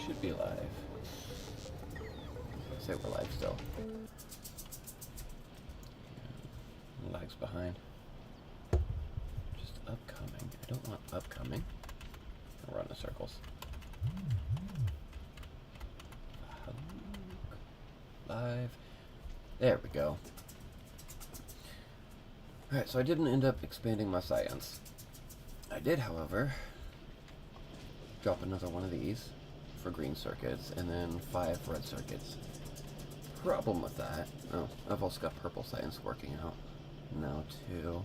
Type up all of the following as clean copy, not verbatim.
should be live. Say we're live still. Lags behind. Just upcoming. I don't want upcoming. I'll run in circles. Live. There we go. Alright, so I didn't end up expanding my science. I did, however, drop another one of these for green circuits, and then 5 red circuits. Problem with that, oh, I've also got purple science working out now too.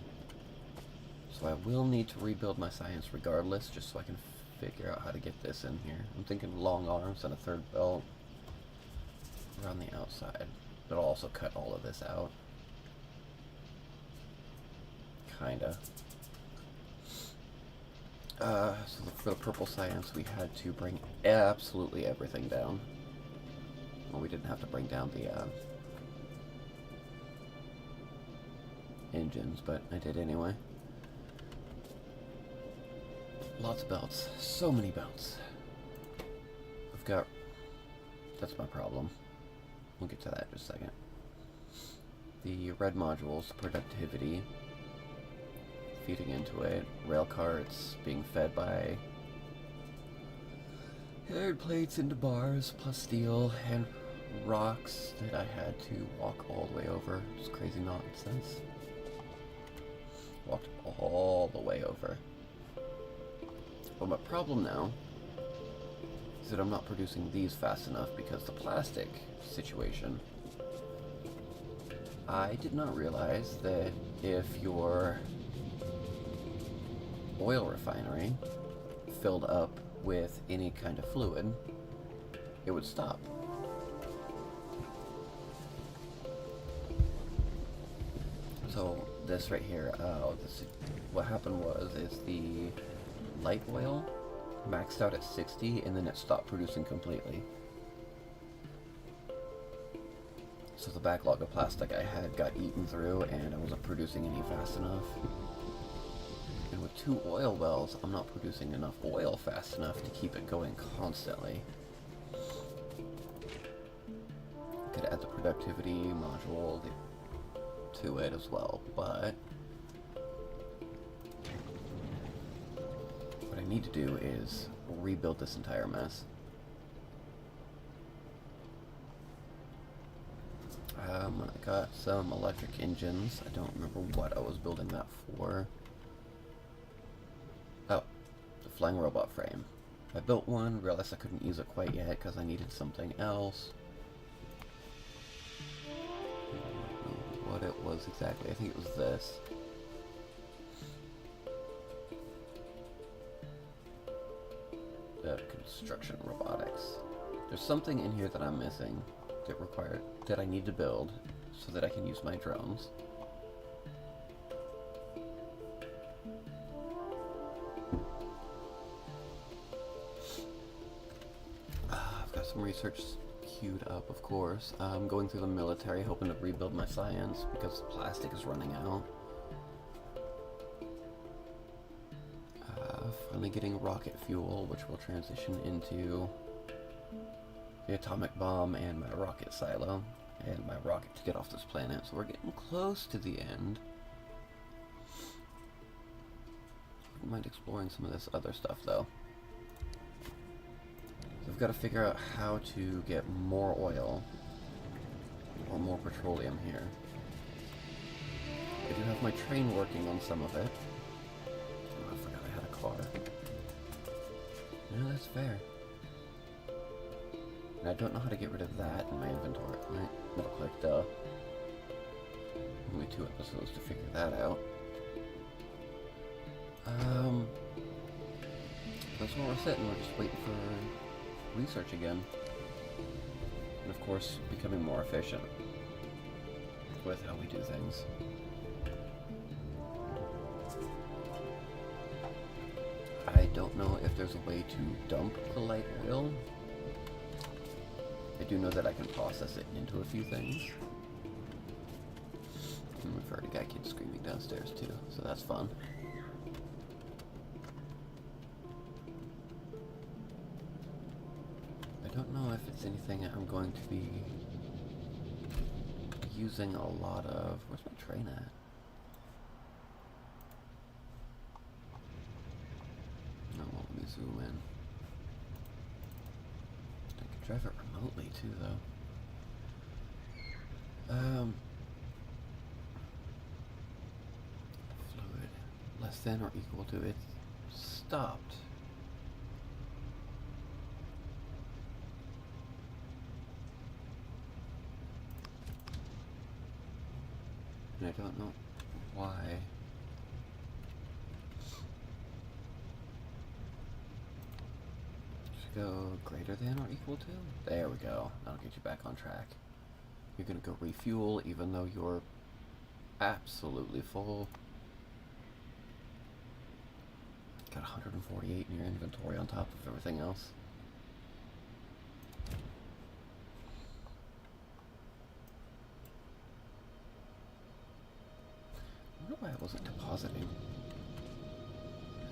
So I will need to rebuild my science regardless, just so I can figure out how to get this in here. I'm thinking long arms and a third belt around the outside. It'll also cut all of this out. Kinda. So for the purple science, we had to bring absolutely everything down. Well, we didn't have to bring down the engines, but I did anyway. Lots of belts. So many belts. I've got... That's my problem. We'll get to that in just a second. The red modules, productivity, feeding into it. Rail carts being fed by iron plates into bars, plus steel, and rocks that I had to walk all the way over. Just crazy nonsense. Walked all the way over. But my problem now is that I'm not producing these fast enough because the plastic situation. I did not realize that if your oil refinery filled up with any kind of fluid, it would stop. So this right here, what happened is the light oil maxed out at 60 and then it stopped producing completely. So the backlog of plastic I had got eaten through and I wasn't producing any fast enough. And with 2 oil wells, I'm not producing enough oil fast enough to keep it going constantly. Could add the productivity module to it as well, but what I need to do is rebuild this entire mess. I got some electric engines. I don't remember what I was building that for. Oh, the flying robot frame. I built one, realized I couldn't use it quite yet because I needed something else. I don't know what it was exactly. I think it was this. Construction robotics. There's something in here that I'm missing that I need to build so that I can use my drones. I've got some research queued up, of course. I'm going through the military, hoping to rebuild my science because plastic is running out. Finally getting rocket fuel, which will transition into the atomic bomb and my rocket silo and my rocket to get off this planet. So we're getting close to the end. I wouldn't mind exploring some of this other stuff though. So I've got to figure out how to get more oil or more petroleum here. I do have my train working on some of it. Oh, I forgot I had a car. No, that's fair. And I don't know how to get rid of that in my inventory. Right? Middle click, duh. Only 2 episodes to figure that out. That's where we're sitting. We're just waiting for research again. And of course, becoming more efficient with how we do things. I don't know if there's a way to dump the light oil. I do know that I can process it into a few things. And we've already got kids screaming downstairs too, so that's fun. I don't know if it's anything I'm going to be using a lot of. Where's my train at? No, let me zoom in. I can drive it remotely too, though. Fluid less than or equal to it stopped. And I don't know why. Should go greater than or equal to? There we go. That'll get you back on track. You're gonna go refuel even though you're absolutely full. Got 148 in your inventory on top of everything else. I wonder why I wasn't depositing.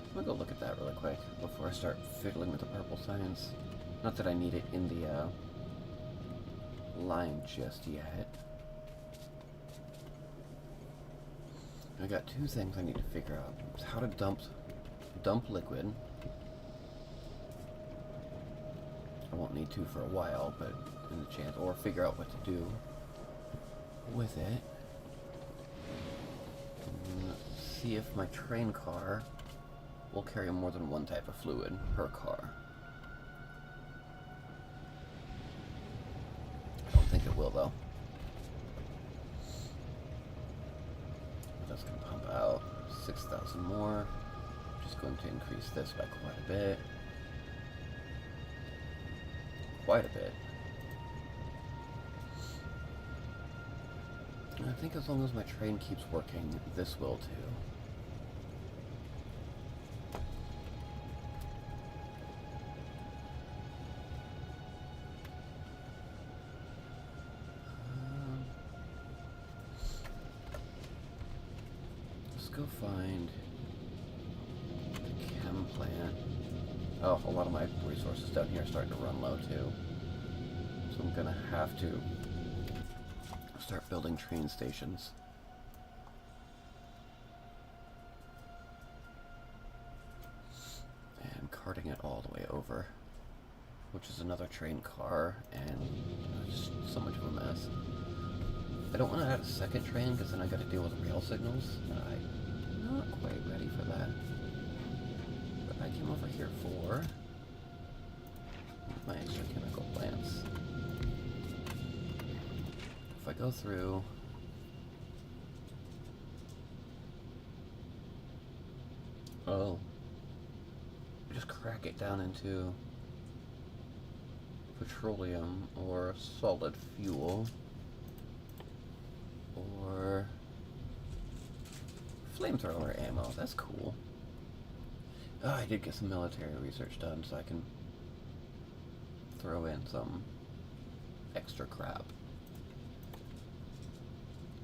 I'm gonna go look at that really quick before I start fiddling with the purple signs. Not that I need it in the line just yet. I got two things I need to figure out. It's how to dump liquid. I won't need to for a while, but in the chance, or figure out what to do with it. And see if my train car will carry more than one type of fluid per car. I don't think it will, though. That's going to pump out 6,000 more. Just going to increase this by quite a bit. Quite a bit. And I think as long as my train keeps working, this will too. Go find the chem plant. Oh, a lot of my resources down here are starting to run low too. So I'm gonna have to start building train stations. And carting it all the way over. Which is another train car, and just so much of a mess. I don't want to add a second train because then I gotta deal with rail signals. I'm not quite ready for that. But I came over here for my extra chemical plants. If I go through, I just crack it down into petroleum or solid fuel or flamethrower ammo. That's cool. Oh, I did get some military research done, so I can throw in some extra crap.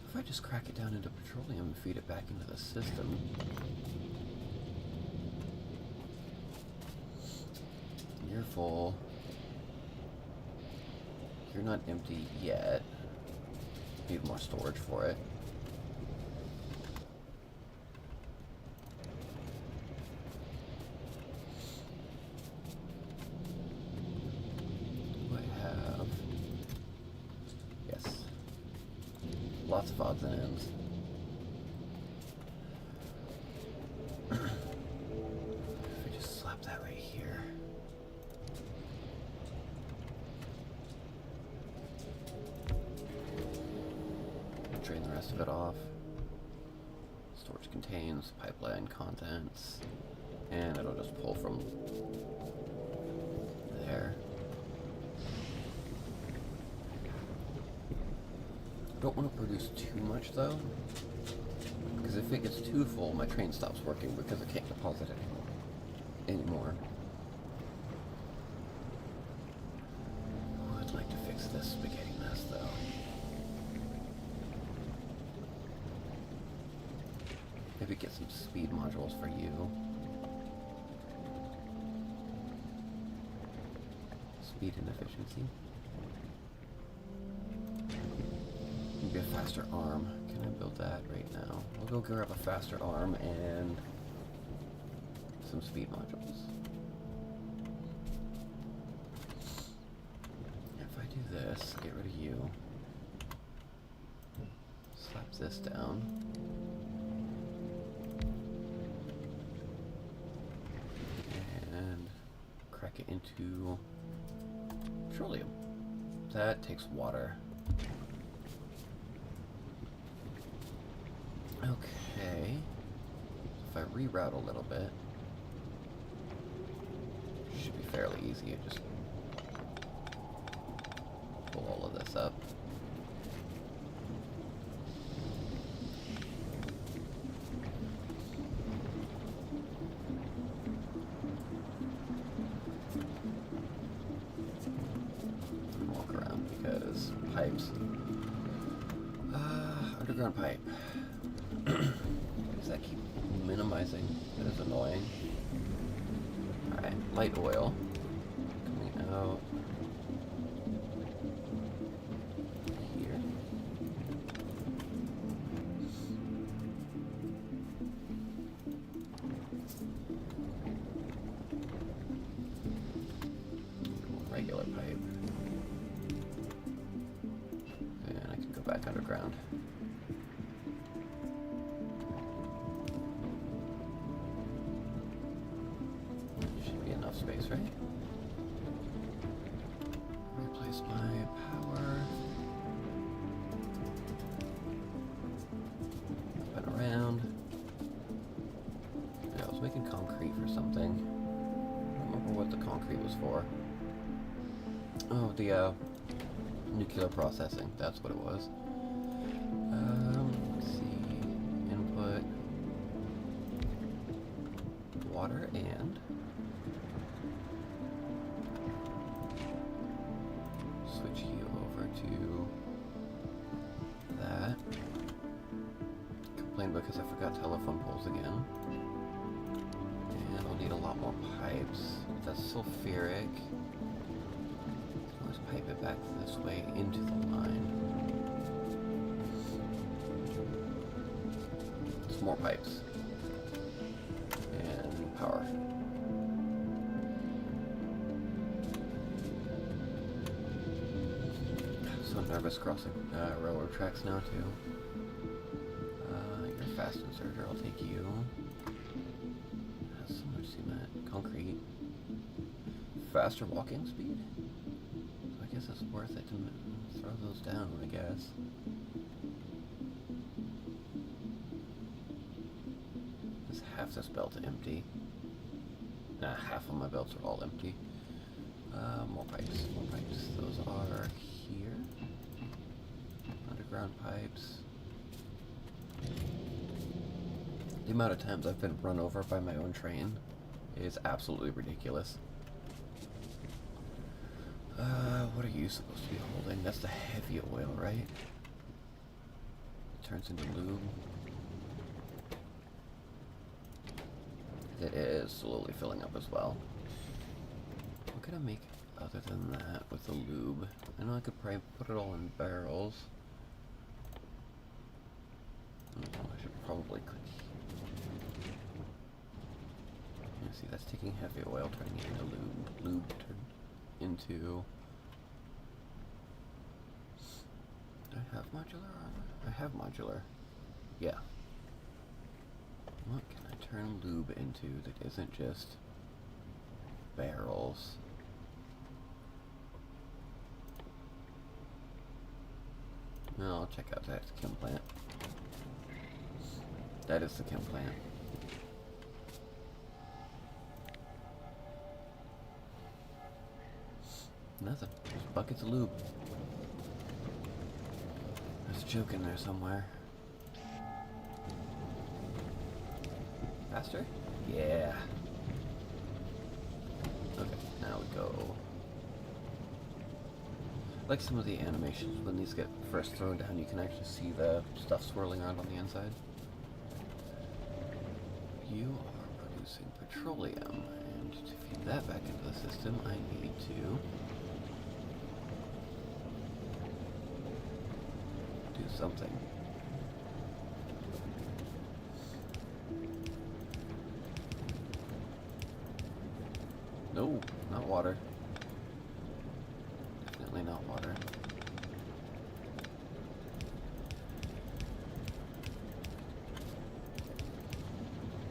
If I just crack it down into petroleum and feed it back into the system, you're full. You're not empty yet. Need more storage for it. Lots of odds and ends. If I just slap that right here. Drain the rest of it off. Storage contains pipeline contents. And it'll just pull from there. I don't want to produce too much though, because if it gets too full, my train stops working because I can't deposit it anymore. Oh, I'd like to fix this spaghetti mess though. Maybe get some speed modules for you. Speed and efficiency. Maybe a faster arm. Can I build that right now? I'll go grab a faster arm and some speed modules. If I do this, get rid of you. Slap this down. And crack it into petroleum. That takes water. Okay. If I reroute a little bit, should be fairly easy. I just pull all of this up. And walk around because pipes. Underground pipe. Why does that keep minimizing? That is annoying. Alright, light oil. Coming out here. Regular pipe. And I can go back underground. Space, right? Replace my power. Up and around. Yeah, I was making concrete for something. I don't remember what the concrete was for. Oh, the nuclear processing. That's what it was. Let's see. Input. Water and switch you over to that. Complain because I forgot telephone poles again. And I'll need a lot more pipes. That's sulfuric. Let's pipe it back this way into the line. Some more pipes. And power. So nervous crossing railroad tracks now too. You're a fast inserter, I'll take you. Has so much cement, concrete. Faster walking speed? So I guess it's worth it to throw those down, I guess. Is half this belt empty? Nah, half of my belts are all empty. More pipes, more pipes. Those are here. Underground pipes. The amount of times I've been run over by my own train is absolutely ridiculous. What are you supposed to be holding? That's the heavy oil, right? It turns into lube. It is slowly filling up as well. What can I make other than that with the lube? I know I could probably put it all in barrels. I should probably click. You see, that's taking heavy oil, turning it into lube. Lube turned into. Do I have modular armor? I have modular. Yeah. What can I turn lube into that isn't just barrels? No, I'll check out that chem plant. That is the chem plant. Nothing. Just buckets of lube. There's a joke in there somewhere. Faster? Yeah. Okay, now we go. Like some of the animations, when these get first thrown down, you can actually see the stuff swirling around on the inside. You are producing petroleum, and to feed that back into the system, I need to something. No, not water. Definitely not water.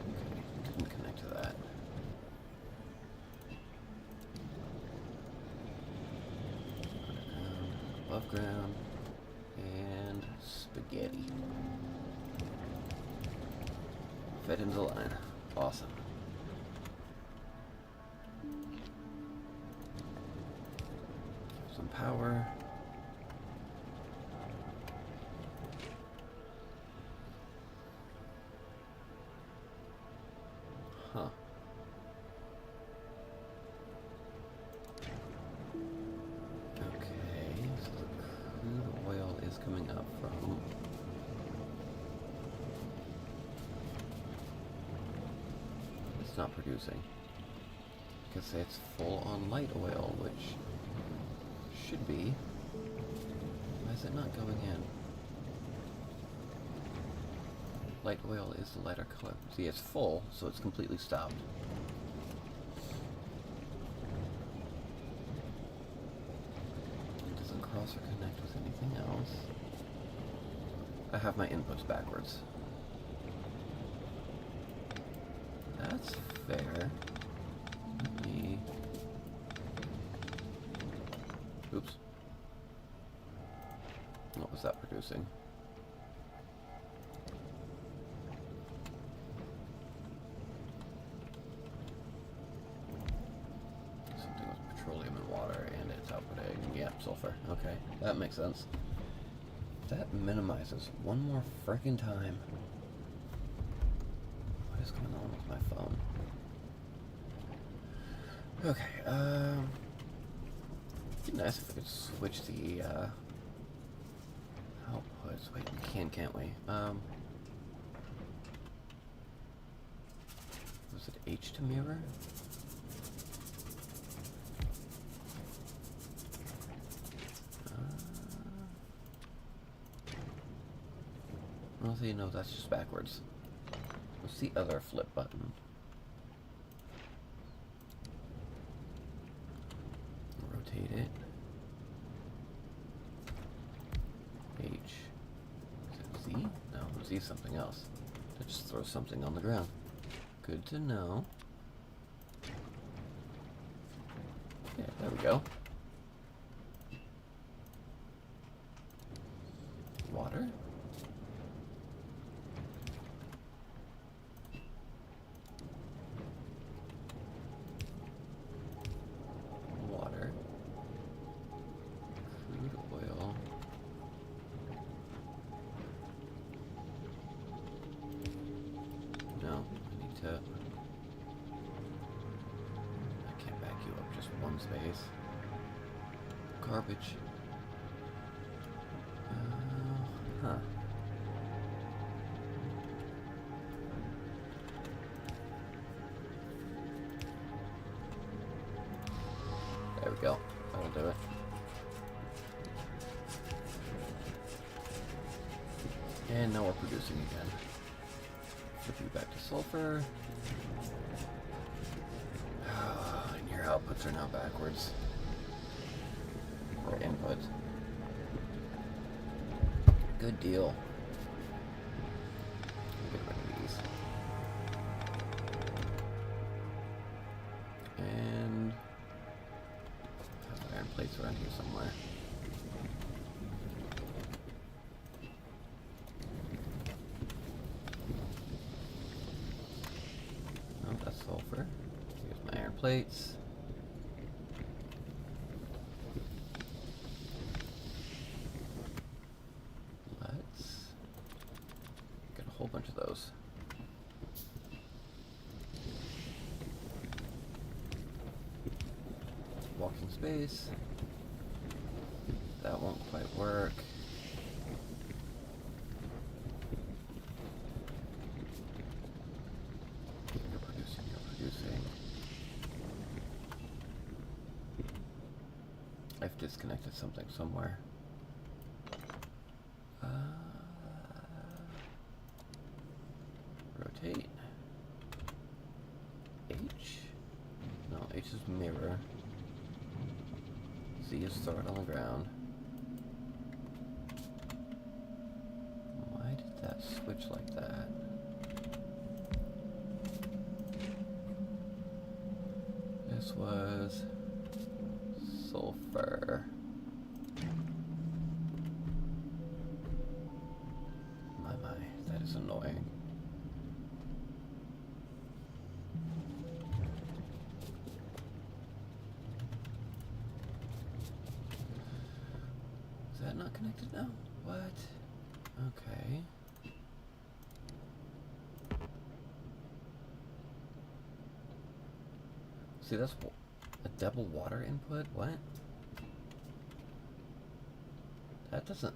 Okay, didn't connect to that. Underground, above ground, and spaghetti. Fed into the line. Awesome. Some power. Huh. Okay, so the crude oil is coming up from... It's not producing. Because it's full on light oil, which should be. Why is it not going in? Light oil is the lighter color. See, it's full, so it's completely stopped. It doesn't cross or connect with anything else. I have my inputs backwards. That's fair. Let me... Oops. What was that producing? Something with petroleum and water, and it's outputting, yeah, sulfur. Okay, that makes sense. That minimizes one more frickin' time. What is going on with my phone? Okay, it'd be nice if we could switch the, outputs. Wait, we can't we? Was it H to mirror? Well, see, no, that's just backwards. What's the other flip button? Rotate it. H. Is it Z? No, Z is something else. That just throws something on the ground. Good to know. Yeah, there we go. Water? Water. Crude oil. No, I need to... I can't back you up just one space. Garbage. Huh. There we go. That'll do it. And now we're producing again. Flip you back to sulfur. And your outputs are now backwards. Or input. Good deal. Get rid of these. And have iron plates around here somewhere. Oh, that's sulfur. Here's my iron plates. Whole bunch of those. Walking space. That won't quite work. You're producing, you're producing. I've disconnected something somewhere. rotate. H? No, H is mirror. Z is throw it on the ground. Why did that switch like that? This was sulfur. My, that is annoying. Is that not connected now? What? Okay. See, that's a double water input? What? That doesn't...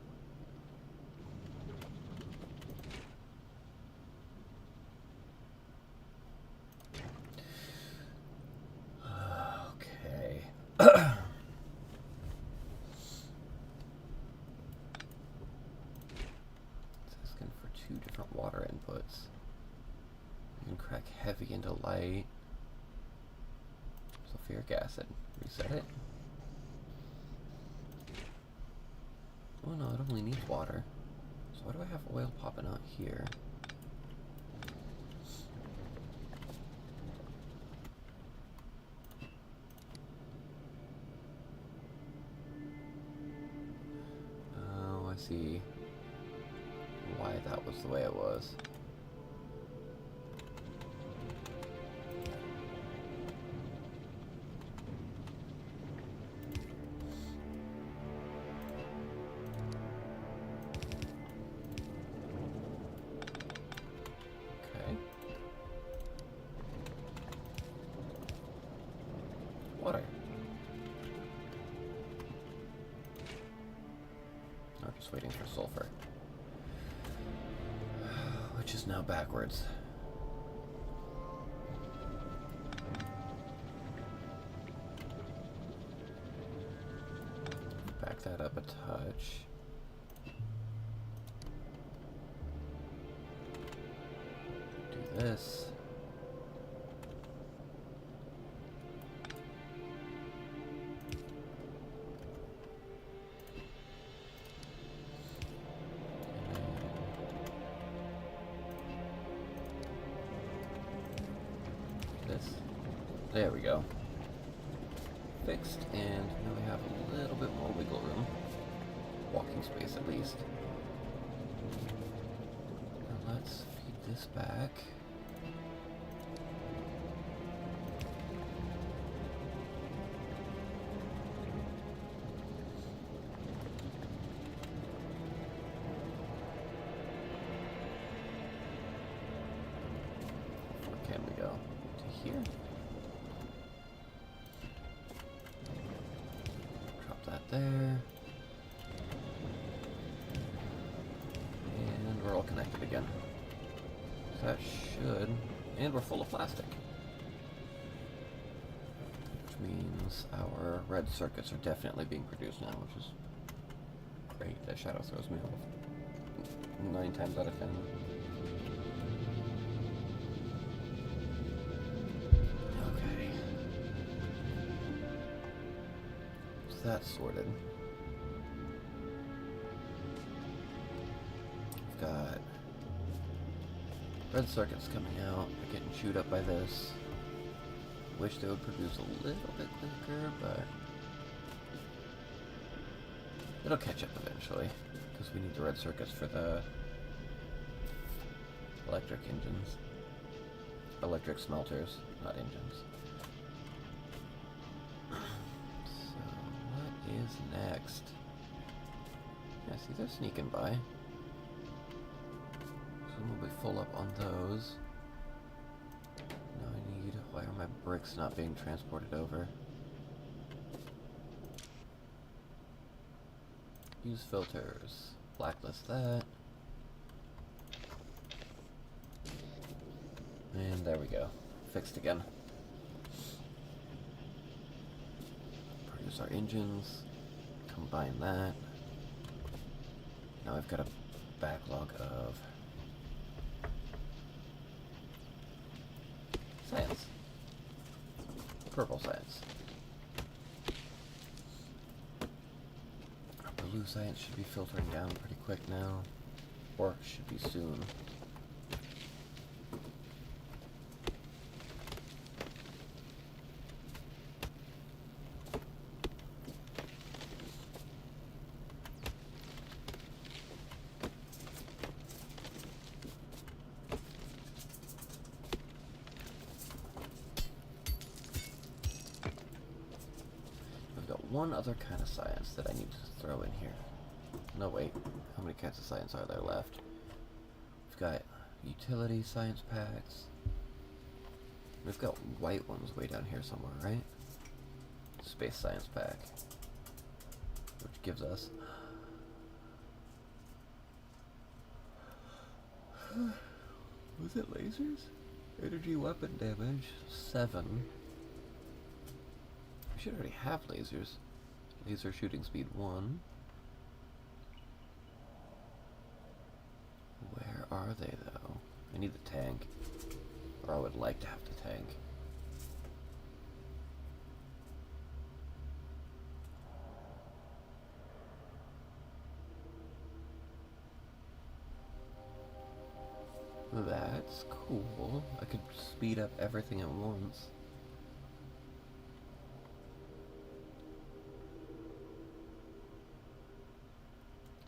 Okay. It's asking for 2 different water inputs. You can crack heavy into light. Sulfuric acid. Reset it. Oh no, it only needs water. So why do I have oil popping out here? Oh, I see why that was the way it was. Water. I'm just waiting for sulfur. Which is now backwards. Back that up a touch. Do this. There we go. Fixed, and now we have a little bit more wiggle room. Walking space, at least. Now let's feed this back. Where can we go? To here? There. And we're all connected again. So that should... And we're full of plastic. Which means our red circuits are definitely being produced now, which is great. That shadow throws me off 9 times out of 10. That's sorted. We've got red circuits coming out. They're getting chewed up by this. Wish they would produce a little bit quicker, but it'll catch up eventually, because we need the red circuits for the electric engines. Electric smelters, not engines. Is next. Yeah, see, they're sneaking by. So we'll be full up on those. Now I need... Why are my bricks not being transported over? Use filters. Blacklist that. And there we go. Fixed again. Produce our engines. Combine that. Now I've got a backlog of Science. Purple science. Blue science should be filtering down pretty quick now. Or should be soon. One other kind of science that I need to throw in here. No, wait. How many kinds of science are there left? We've got utility science packs. We've got white ones way down here somewhere, right? Space science pack. Which gives us... Was it lasers? Energy weapon damage, 7. We should already have lasers. Laser shooting speed 1. Where are they, though? I need the tank. Or I would like to have the tank. That's cool. I could speed up everything at once.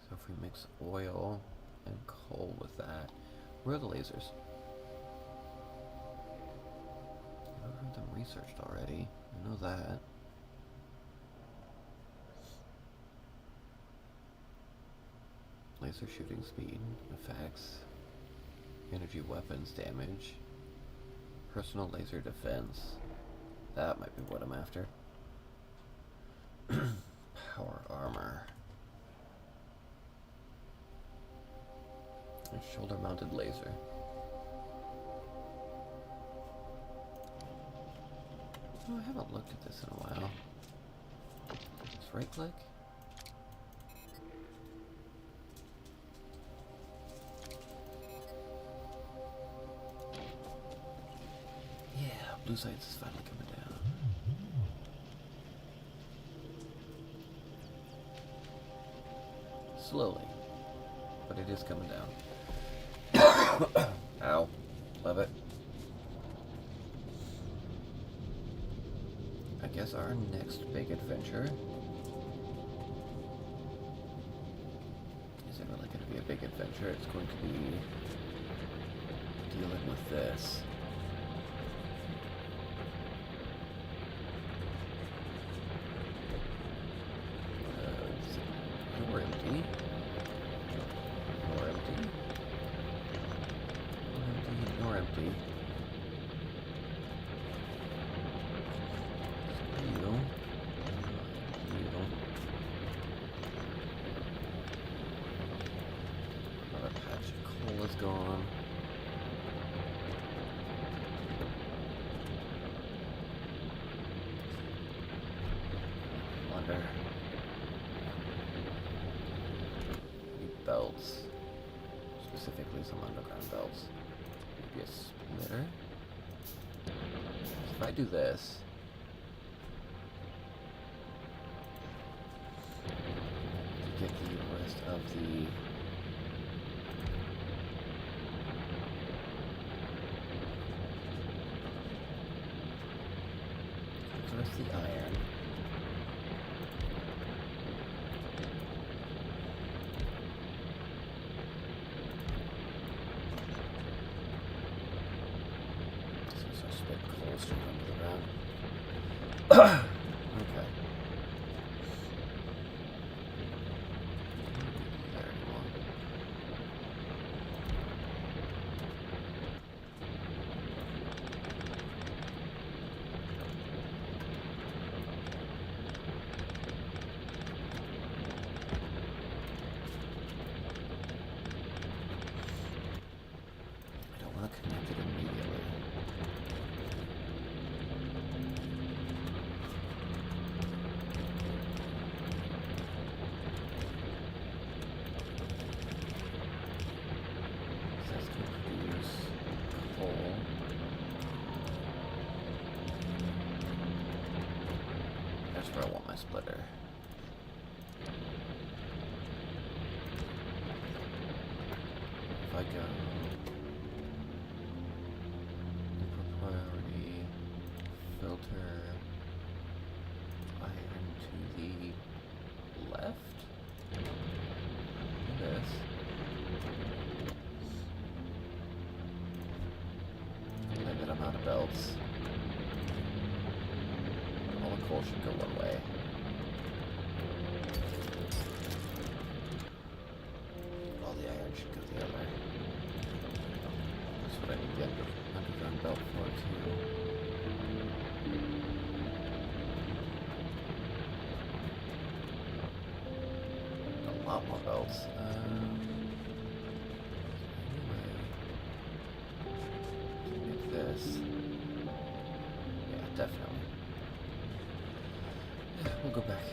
So if we mix oil and coal with that, where are the lasers? I've heard them researched already. I know that. Laser shooting speed, effects, energy weapons damage, personal laser defense. That might be what I'm after. Power armor. A shoulder-mounted laser. Oh, I haven't looked at this in a while. Just right-click. Yeah, blue science is finally coming down. Slowly, but it is coming down. Ow. Love it. I guess our next big adventure... Is it really going to be a big adventure? It's going to be dealing with this. You're empty. You're empty. You're empty. You. Another patch of coal is gone. Wonder. Need belts. Specifically some underground belts. Maybe a splitter. If I do this, to get the rest of the iron. So spit coal straight onto the ground. Okay. There we go. I don't want to connect it immediately. want my splitter. If I go priority, filter, iron to the left, do this. Limit amount of belts. All the coal should go one way. All the iron should go the other. That's what I need the underground belt for too. A lot more belts. Anyway, make this. Yeah, definitely. Yeah, we'll go back.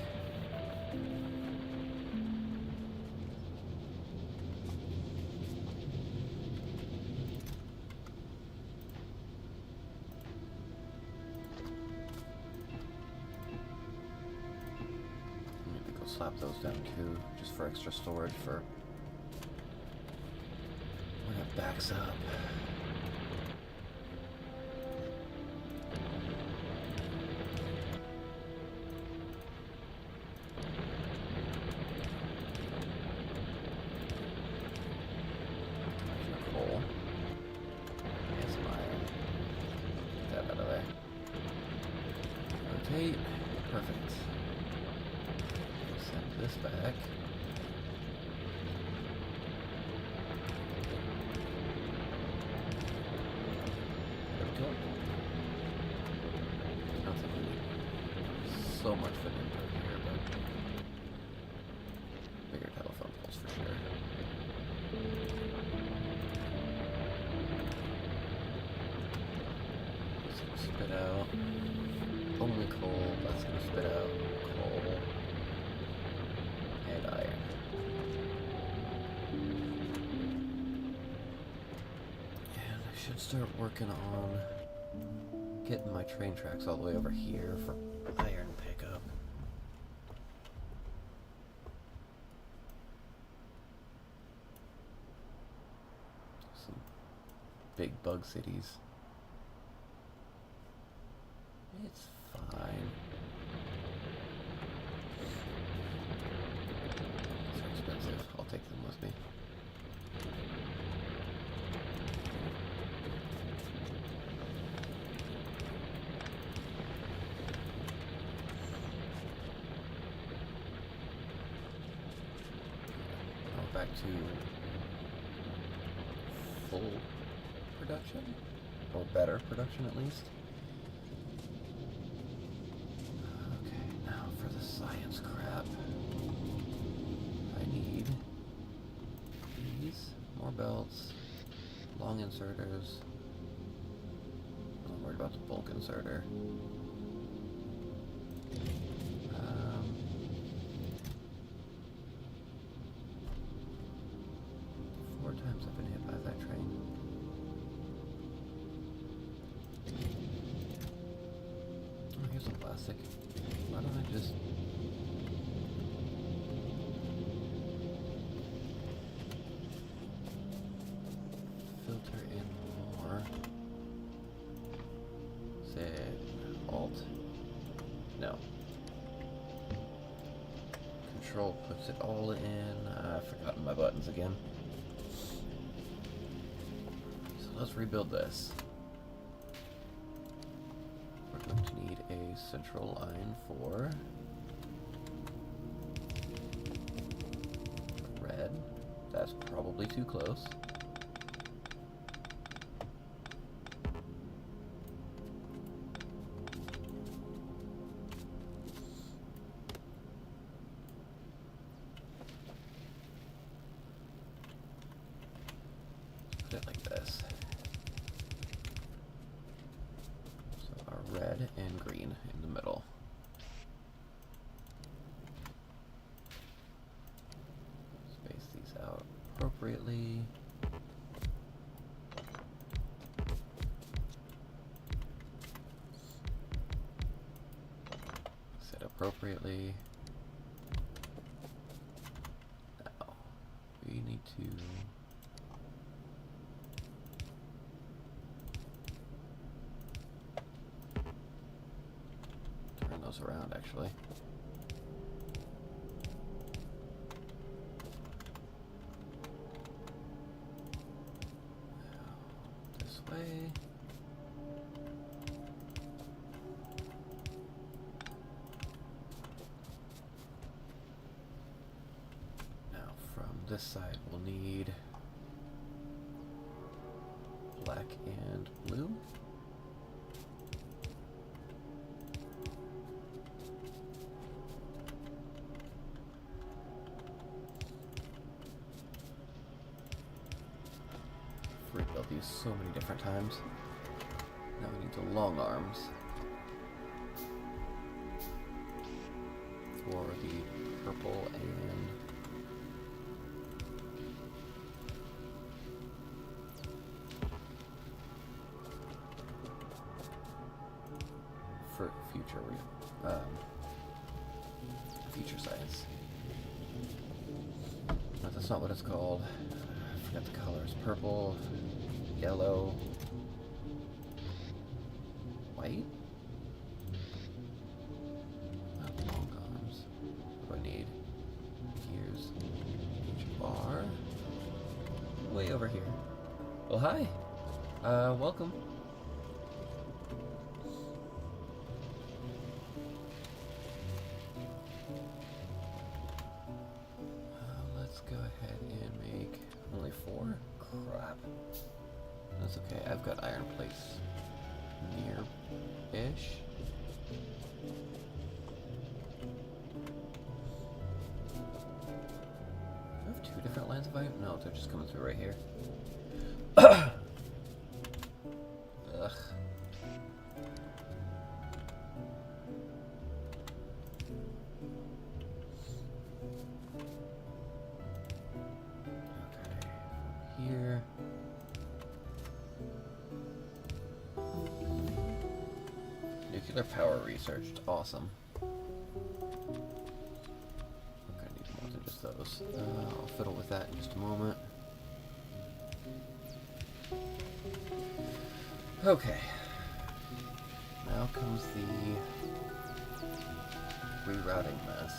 Maybe go slap those down too, just for extra storage for when it backs up. Coal. Yes, iron. Get that out of there. Rotate. Perfect. Send this back. There we go. Not that we need so much for input here, but bigger telephone poles for sure. It's gonna spit out only coal. That's gonna spit out coal and iron. And I should start working on getting my train tracks all the way over here for iron pickup. Some big bug cities. It's fine. It's expensive. I'll take them with me. Now back to full production, or better production at least. Okay, now for the science crap. I need these, more belts, long inserters. I'm worried about the bulk inserter. 4 times I've been hit by that train. Oh, here's some plastic. Why don't I just... filter in more? Say Alt. No. Control puts it all in. I've forgotten my buttons again. So let's rebuild this. We're going to need a central line for red. That's probably too close. Put it like this. So our red and green in the middle. Space these out appropriately. Set up appropriately. Now, we need to turn those around, actually. This way. This side will need black and blue. Rebuilt these so many different times. Now we need the long arms for the purple and for future science. No, that's not what it's called. I forgot the colors. Purple, yellow, white. Not long arms. What do I need? Here's each bar. Way over here. Well, hi. Welcome. Go ahead and make only 4. Crap. That's okay. I've got iron plates near-ish. I have 2 different lines of iron? No, they're just coming through right here. Ugh. Here. Nuclear power researched. Awesome. I'm gonna need more than just those. I'll fiddle with that in just a moment. Okay. Now comes the rerouting mess.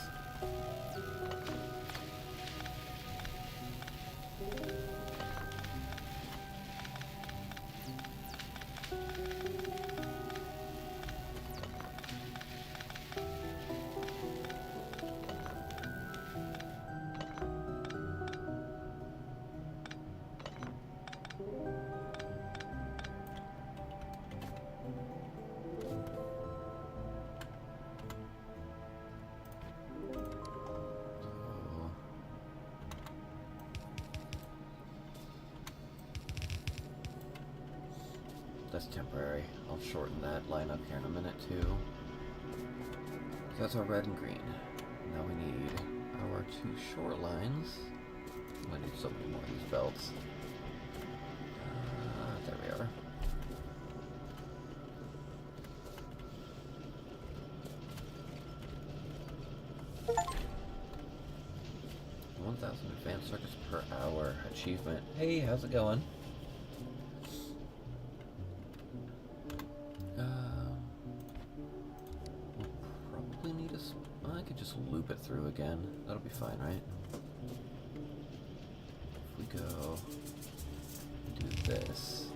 That's temporary. I'll shorten that line up here in a minute too. So that's our red and green. Now we need our 2 short lines. I need so many more of these belts. There we are. Advanced circuits per hour achievement. Hey, how's it going? We'll probably need I could just loop it through again. That'll be fine, right? If we go do this.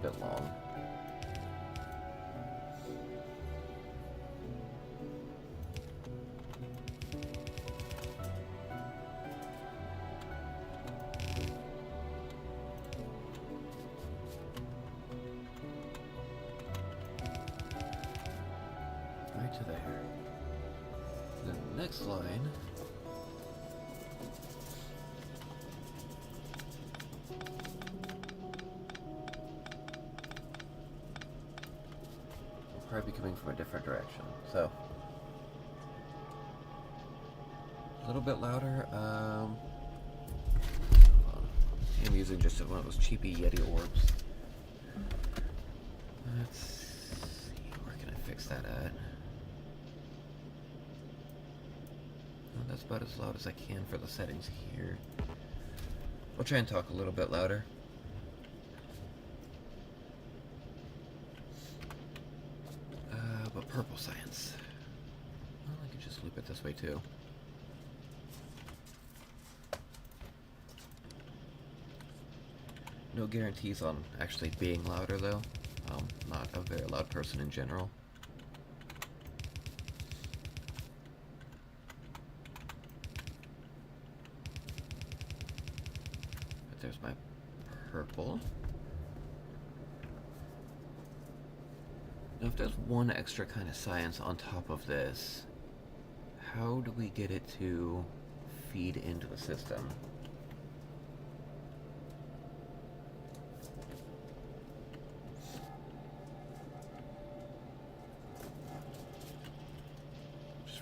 Bit long. Right to there. The next line probably be coming from a different direction. So, a little bit louder. I'm using just one of those cheapy Yeti orbs. Let's see, where can I fix that at? Well, that's about as loud as I can for the settings here. I'll try and talk a little bit louder. But purple science. Well, I could just loop it this way too. No guarantees on actually being louder though. I'm not a very loud person in general. But there's my purple. Now if there's one extra kind of science on top of this, how do we get it to feed into the system?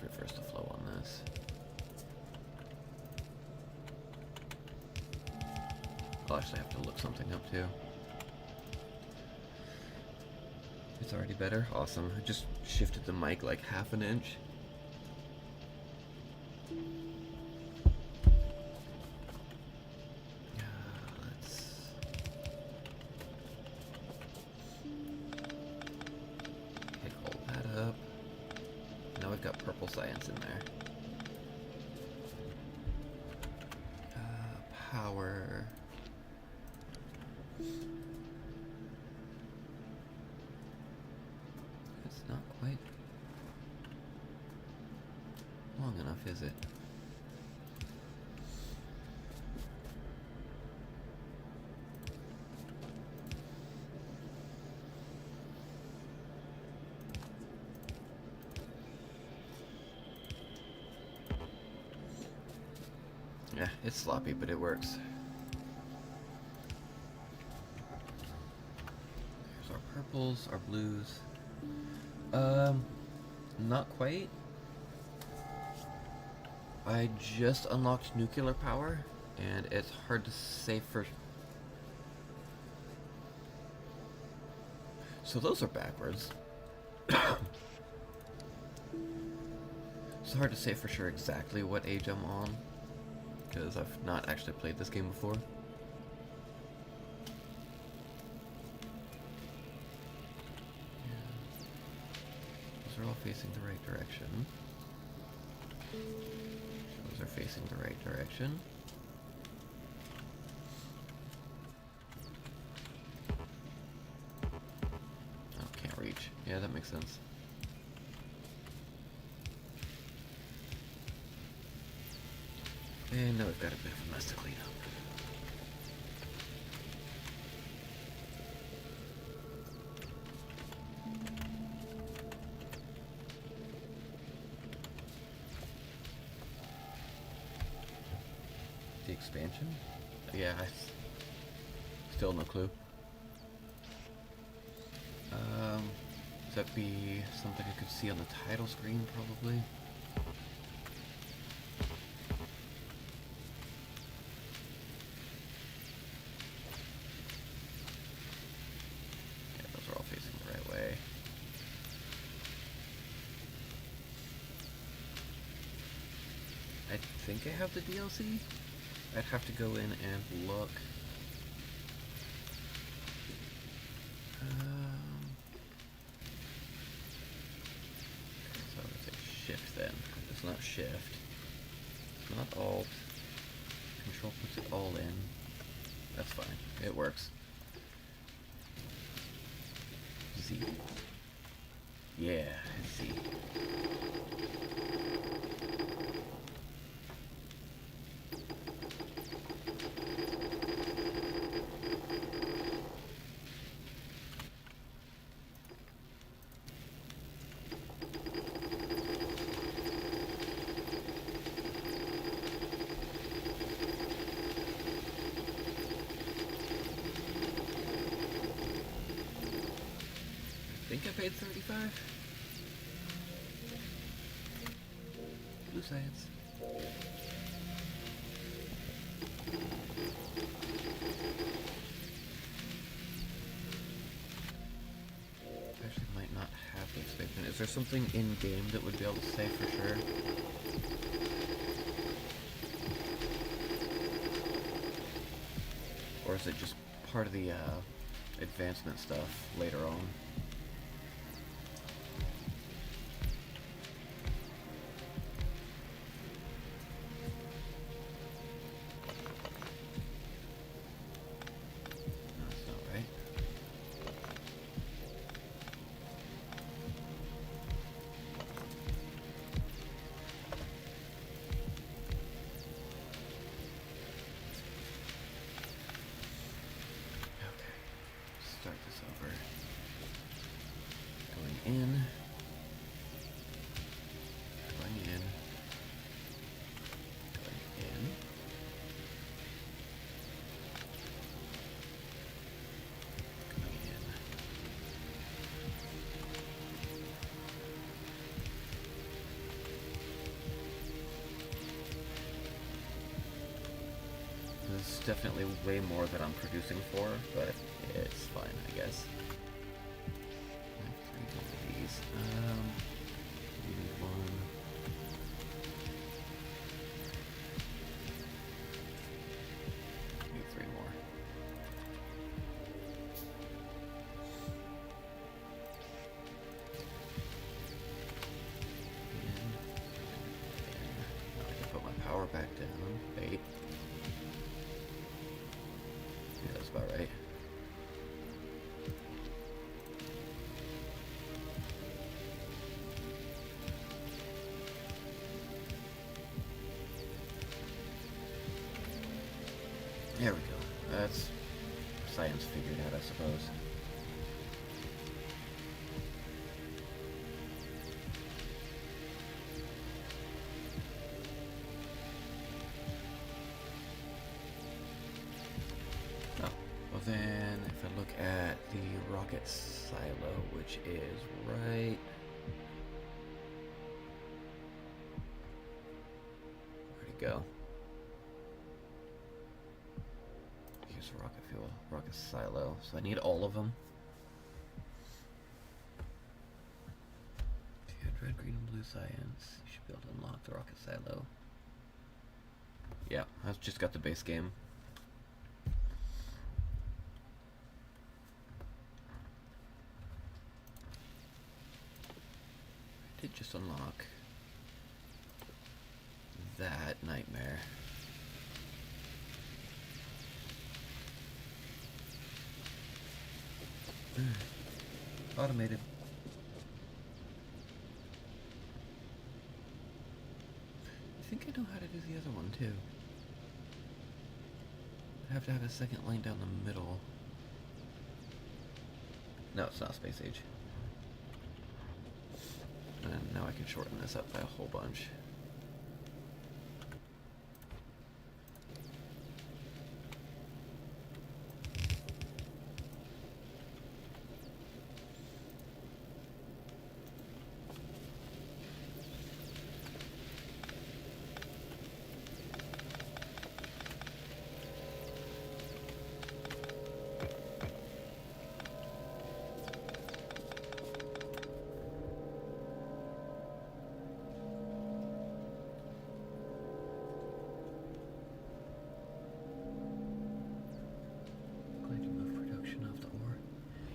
Reverse the flow on this. I'll actually have to look something up too. It's already better? Awesome. I just shifted the mic like half an inch. Let's... pick all that up. Now we've got purple science in there. Power. It's not quite long enough, is it? Yeah, it's sloppy, but it works. There's our purples, our blues. Not quite. I just unlocked nuclear power, and it's hard to say for... So those are backwards. It's hard to say for sure exactly what age I'm on, because I've not actually played this game before. Those are all facing the right direction. Those are facing the right direction. Oh, can't reach. Yeah, that makes sense. And now we've got a bit of a mess to clean up. The expansion? Yeah, still no clue. Would that be something I could see on the title screen, probably? Yeah, those are all facing the right way. I think I have the DLC? I'd have to go in and look. So I would say shift then. It's not shift. It's not alt. Control puts it all in. That's fine. It works. Z. Yeah, Z. I think I paid 35. Blue science. Actually, might not have the expansion. Is there something in game that would be able to say for sure? Or is it just part of the advancement stuff later on? No, that's not right. Start this over. Going in. Going in. Going in. Going in. This is definitely way more than I'm producing for, but it's fine, I guess. I have 3 more of these. Maybe 1. Maybe 3 more. Now I can put my power back down. Wait. Yeah, that's about right. There we go. That's science figured out, I suppose. Oh, well then, if I look at the rocket silo, which is right... Where'd it go? Rocket fuel, rocket silo. So I need all of them. If you had red, green, and blue science, you should be able to unlock the rocket silo. Yeah, I've just got the base game. I did just unlock that nightmare. Automated. I think I know how to do the other one too. I have to have a second line down the middle. No, it's not space age. And now I can shorten this up by a whole bunch.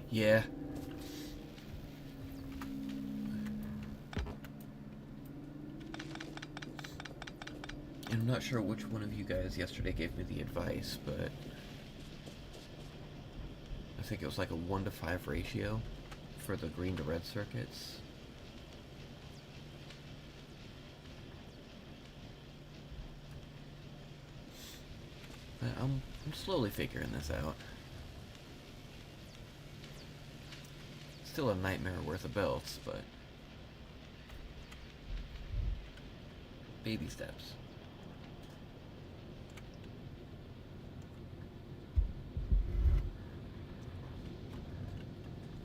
Yeah. And I'm not sure which one of you guys yesterday gave me the advice, but I think it was like a 1:5 ratio for the green to red circuits. But I'm slowly figuring this out. Still a nightmare worth of belts, but baby steps.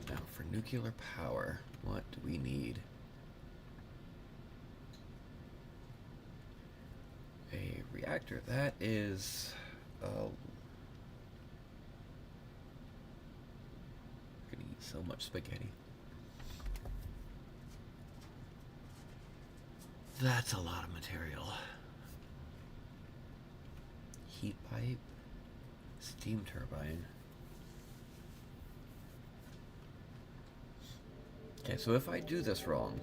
Now for nuclear power. What do we need? A reactor. That is... gonna eat so much spaghetti. That's a lot of material. Heat pipe. Steam turbine. Okay, so if I do this wrong,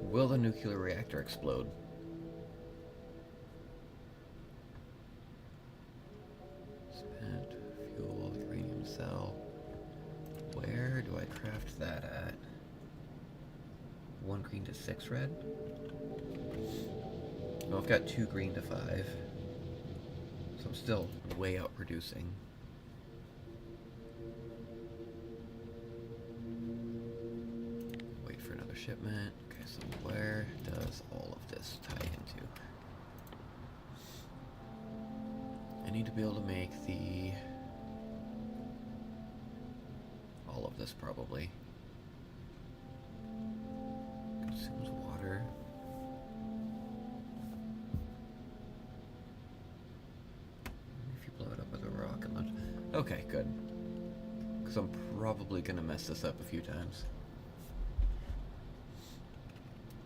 will the nuclear reactor explode? Spent fuel, uranium cell. Where do I craft that at? 1 green to 6 red? No, I've got 2 green to 5. So I'm still way out producing. Wait for another shipment. Okay, so where does all of this tie into? I need to be able to make the... all of this probably. Consumes water. If you blow it up with a rock and launch... Okay, good. Because I'm probably going to mess this up a few times.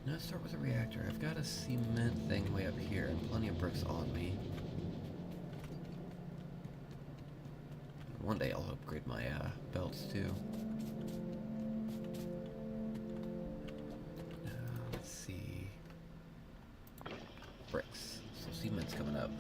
Now let's start with a reactor. I've got a cement thing way up here and plenty of bricks on me. One day I'll upgrade my belts too. Let's see. Bricks. So cement's coming up.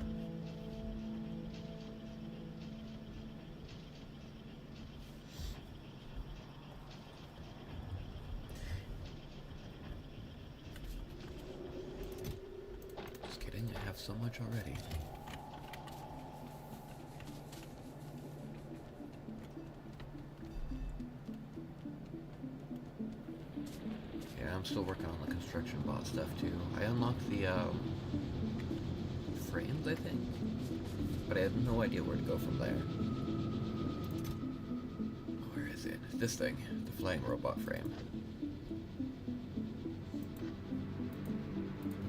Just kidding, I have so much already. I'm still working on the construction bot stuff too. I unlocked the frames, I think, but I have no idea where to go from there. Where is it? This thing, the flying robot frame.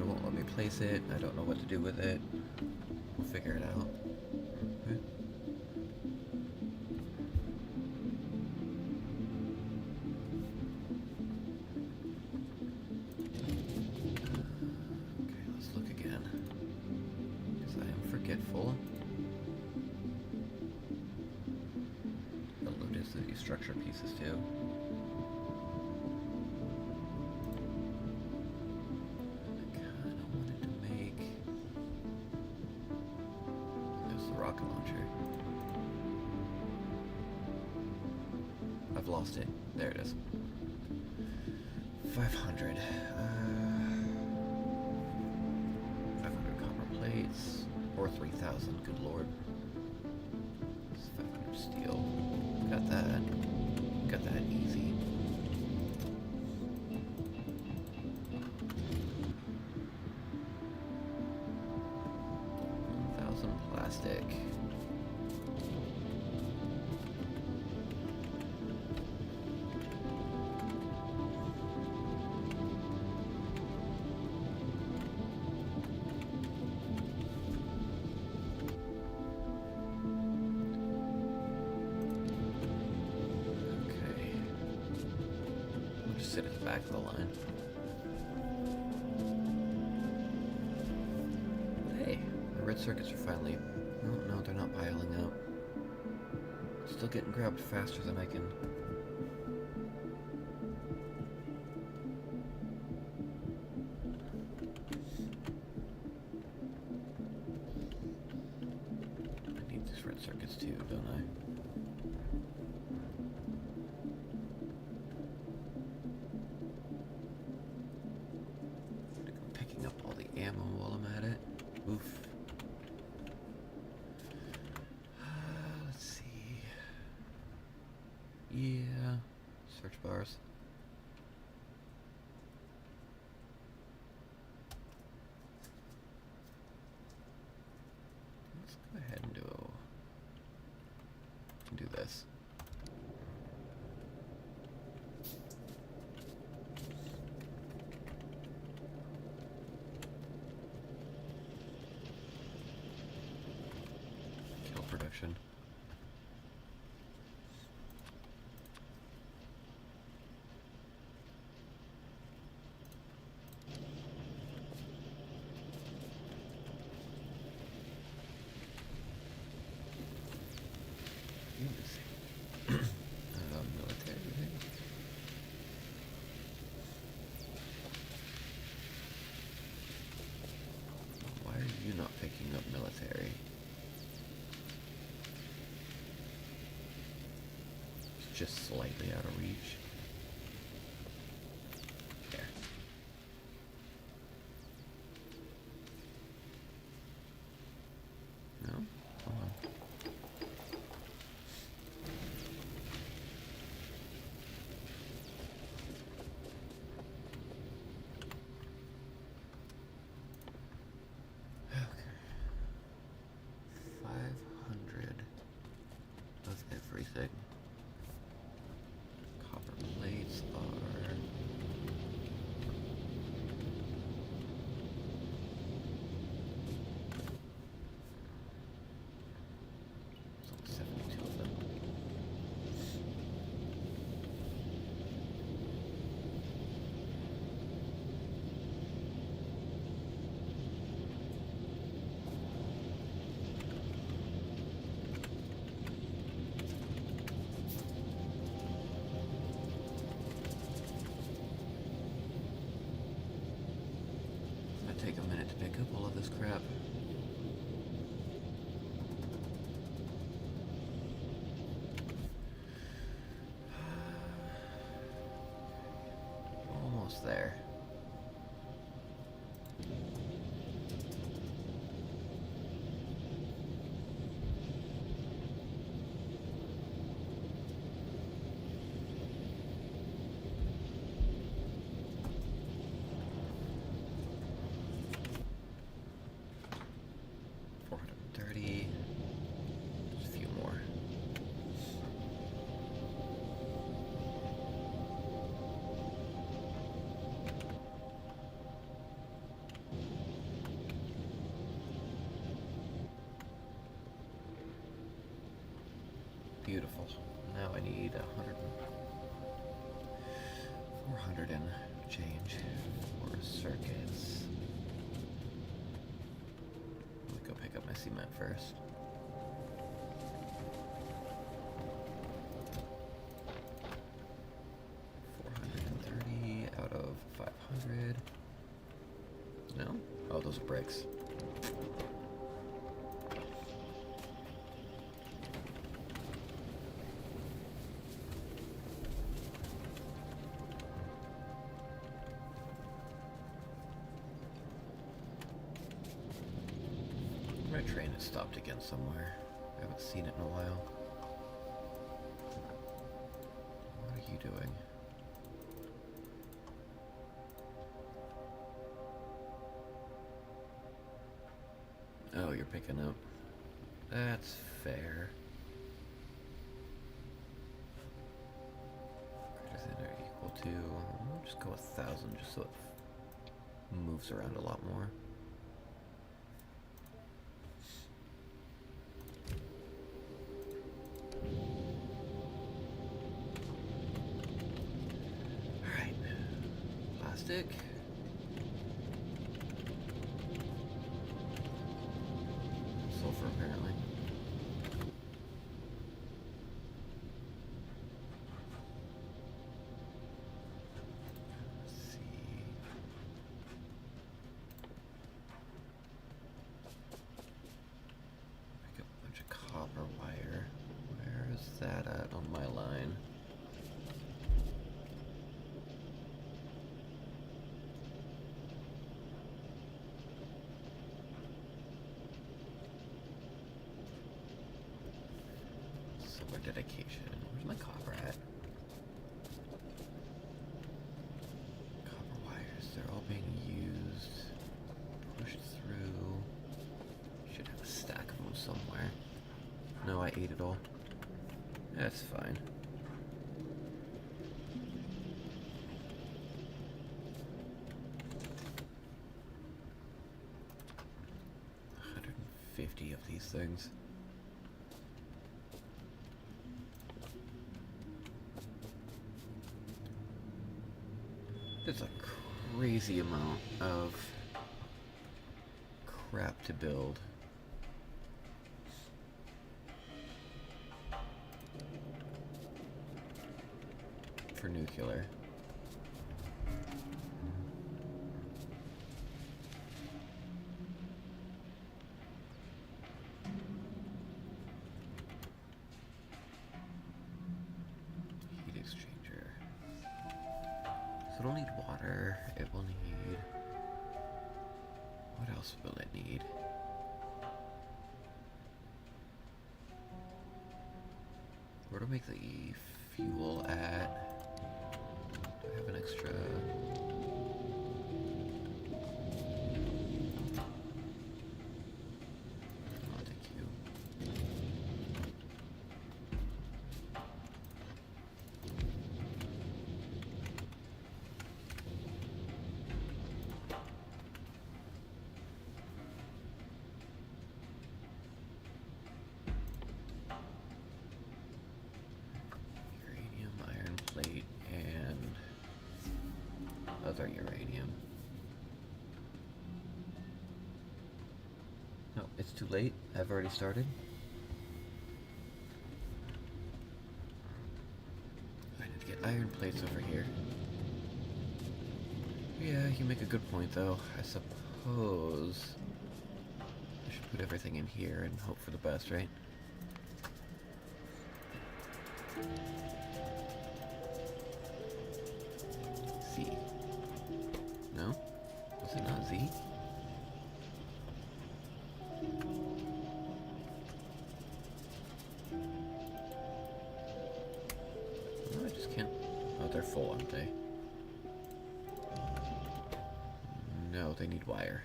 It won't let me place it. I don't know what to do with it. We'll figure it out. Okay. Structure pieces too. I kind of wanted to make... There's the rocket launcher. I've lost it. There it is. 500. 500 copper plates. Or 3,000, good lord. 500 steel. Got that. Got that easy. Plastic. Okay. We'll just sit at the back of the line. Hey, the red circuits are finally... No, they're not piling up. Still getting grabbed faster than I can. I need these red circuits too, don't I? I'm picking up all the ammo while I'm at it. Oof. Yeah, search bars. Let's go ahead and do this. production. Military thing. Why are you not picking up military? It's just slightly out of reach. There. No? Hold on. Okay. 500 of everything. Copper plates are... There's only 72 of them. Take a minute to pick up all of this crap. Almost there. Just a few more. Beautiful. Now I need 400 and change for circuits. Let me go pick up my cement first. Out of 500. No? Oh, those are bricks. My train has stopped again somewhere. I haven't seen it in a while. What are you doing? Oh, you're picking up. That's fair. Greater than or equal to... I'll just go 1,000 just so it moves around a lot more. Alright. Plastic. Sulfur, apparently. Let's see. Pick up a bunch of copper wire. Where is that at on my line? Solar dedication. Where's my copper at? Copper wires, they're all being used. Pushed through. Should have a stack of them somewhere. No, I ate it all. That's fine. $150 of these things. There's a crazy amount of crap to build. For nuclear. Heat exchanger. So it'll need water. It will need... What else will it need? Where to make the fuel at? Do I have an extra? I'll take you. Uranium, iron plate, and other uranium. No, it's too late. I've already started. I need to get iron plates over here. Yeah, you make a good point, though. I suppose I should put everything in here and hope for the best, right? Z. No? Was it not Z? No, I just can't. Oh, they're full, aren't they? No, they need wire.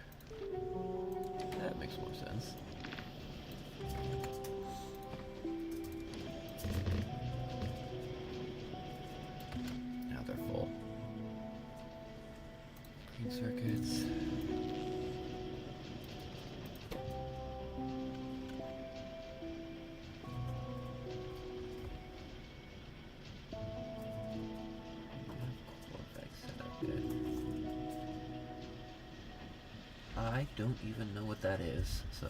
That makes more sense. Now they're full. Green circuits. I don't even know what that is, so...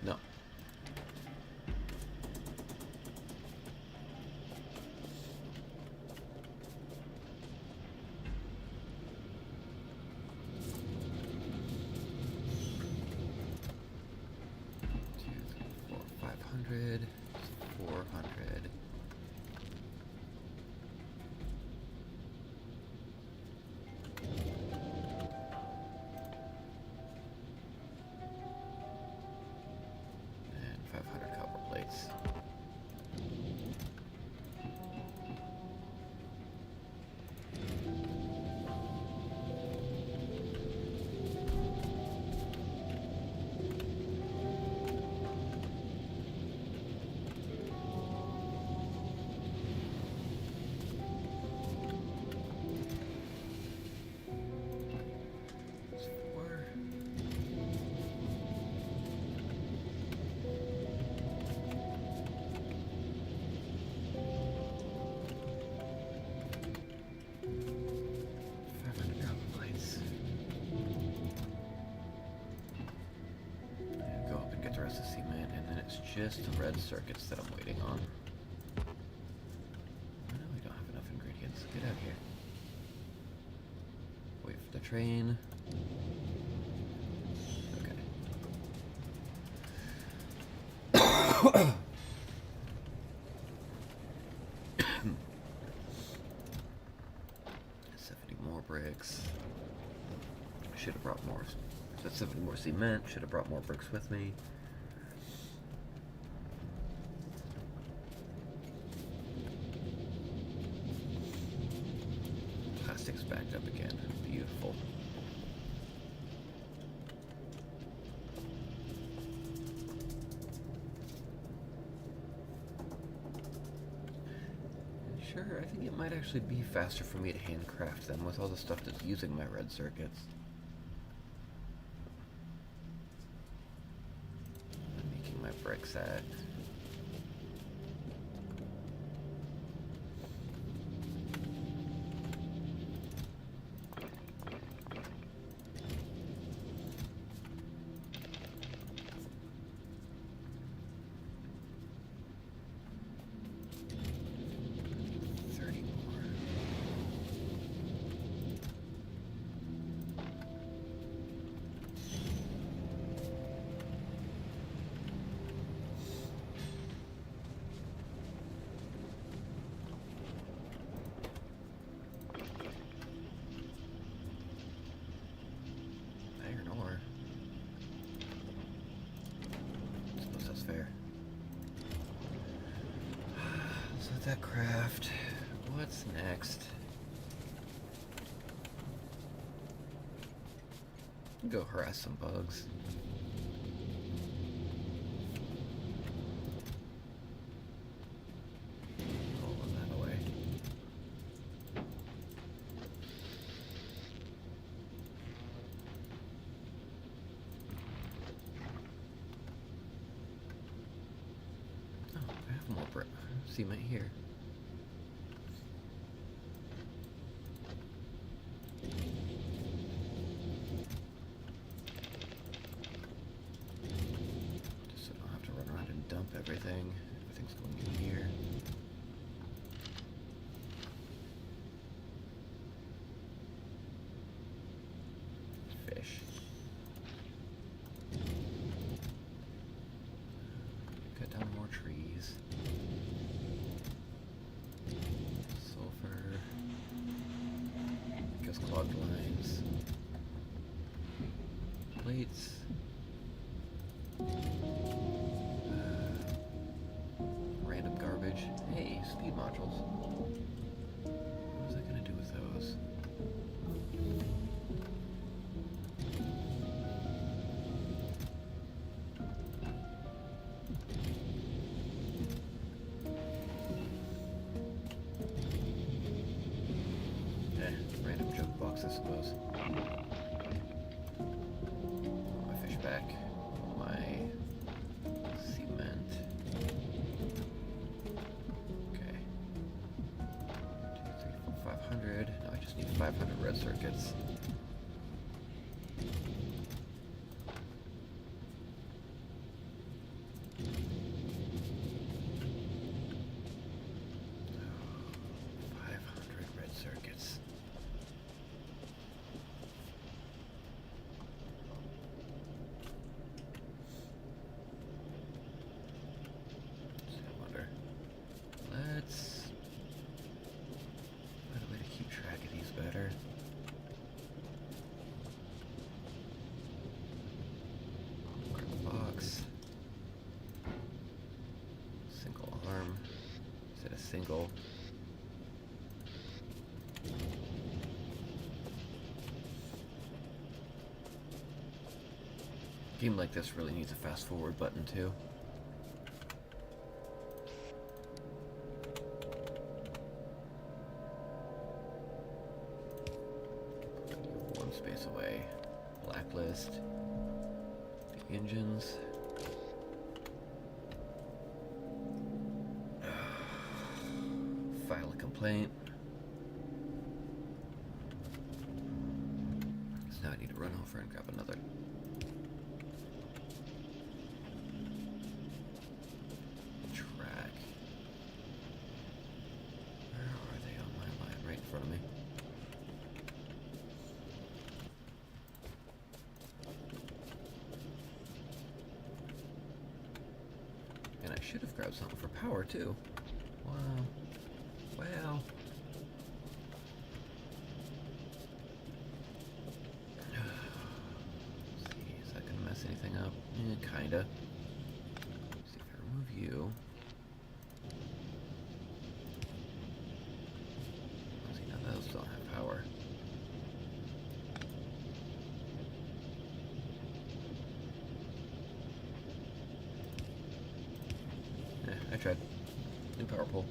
No. Two, three, four, 500, 400. And 500 copper plates. Just the red circuits that I'm waiting on. I know we don't have enough ingredients. Get out of here. Wait for the train. Okay. 70 more bricks. Should have brought more. That's 70 more cement. Should have brought more bricks with me. Plastic's backed up again. Beautiful. Sure, I think it might actually be faster for me to handcraft them with all the stuff that's using my red circuits. I'm making my bricks at. that craft. What's next? Go harass some bugs. All of that away. Oh, I have more cement here. Just so I don't have to run around and dump everything. Everything's going in here. Fish. Cut down more trees. Sulfur. Guess clogged lines. Plates. Random garbage. Hey, speed modules. What was I gonna do with those? Random junk box, I suppose. My fish back. My cement. Okay. 2, 3, 4, 500. Now I just need 500 red circuits. Better. Mark the box. Single arm instead of single. A game like this really needs a fast forward button too. Space away. Blacklist. The engines. File a complaint. So now I need to run over and grab another. Track. Where are they on my line? Right in front of me. And I should have grabbed something for power too. Wow. Well. Let's see, is that gonna mess anything up? Kinda. Let's see if I remove you. Let's see, now those don't have power. I tried. New power pole.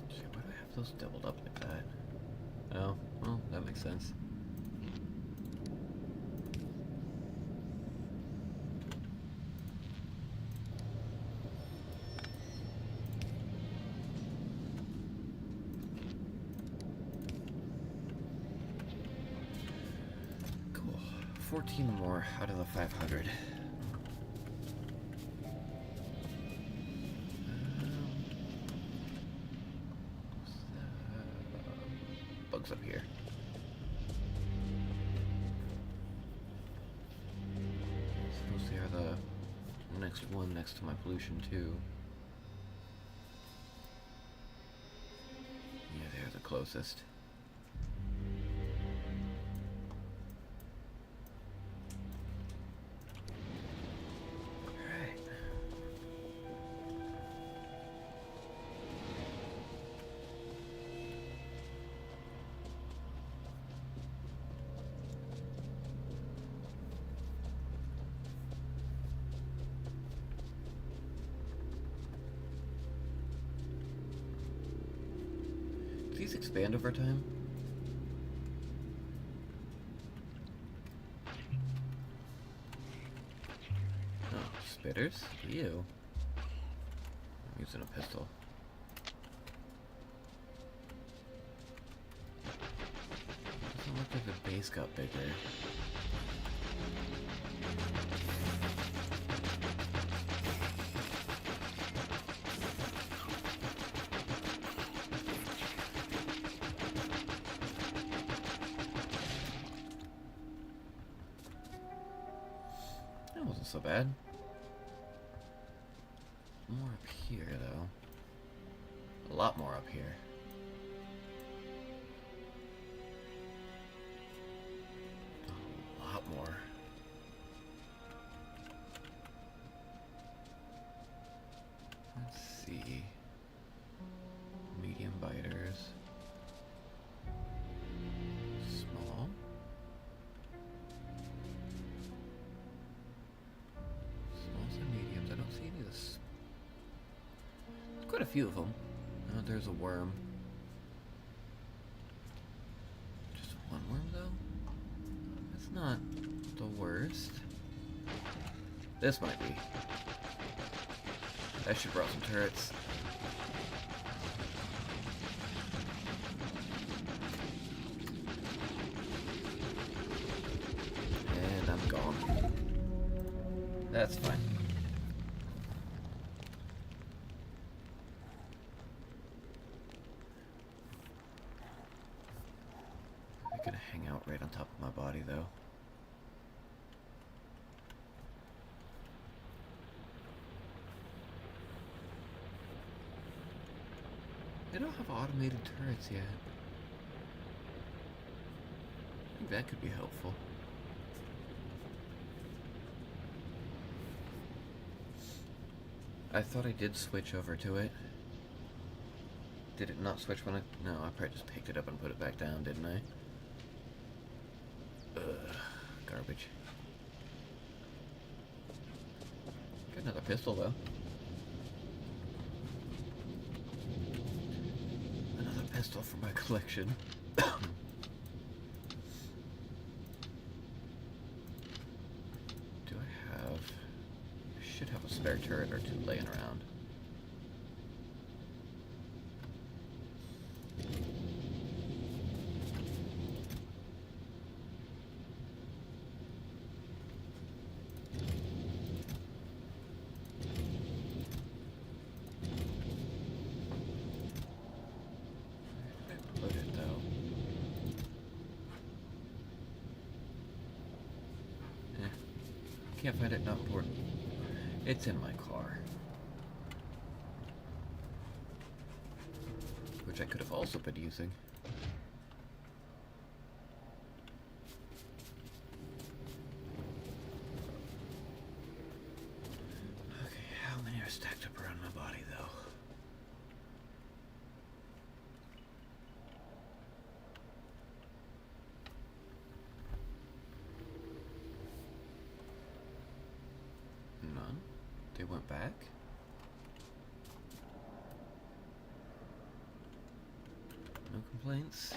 Why do I have those doubled up like that? Oh, well, that makes sense. Cool. 14 more out of the 500. Bugs up here. Suppose they are the next one next to my pollution too. closest. Alright. Do these expand over time? Oh, spitters? Ew. I'm using a pistol. Doesn't look like the base got bigger. That wasn't so bad. More up here, though. A lot more up here. A lot more. Let's see. Medium biters. Small. Smalls and mediums. I don't see any of this. Quite a few of them. Oh, there's a worm. Just one worm, though? That's not the worst. This might be. That should brought some turrets. And I'm gone. That's fine. I'm gonna hang out right on top of my body, though. They don't have automated turrets yet. I think that could be helpful. I thought I did switch over to it. Did it not switch when I... No, I probably just picked it up and put it back down, didn't I? Ugh, garbage. Got another pistol, though. Another pistol for my collection. Do I have... I should have a spare turret or two laying around. Can't find it, not important. It's in my car. Which I could have also been using. Okay, how many are stacked up around my body, though? None? They went back? No complaints?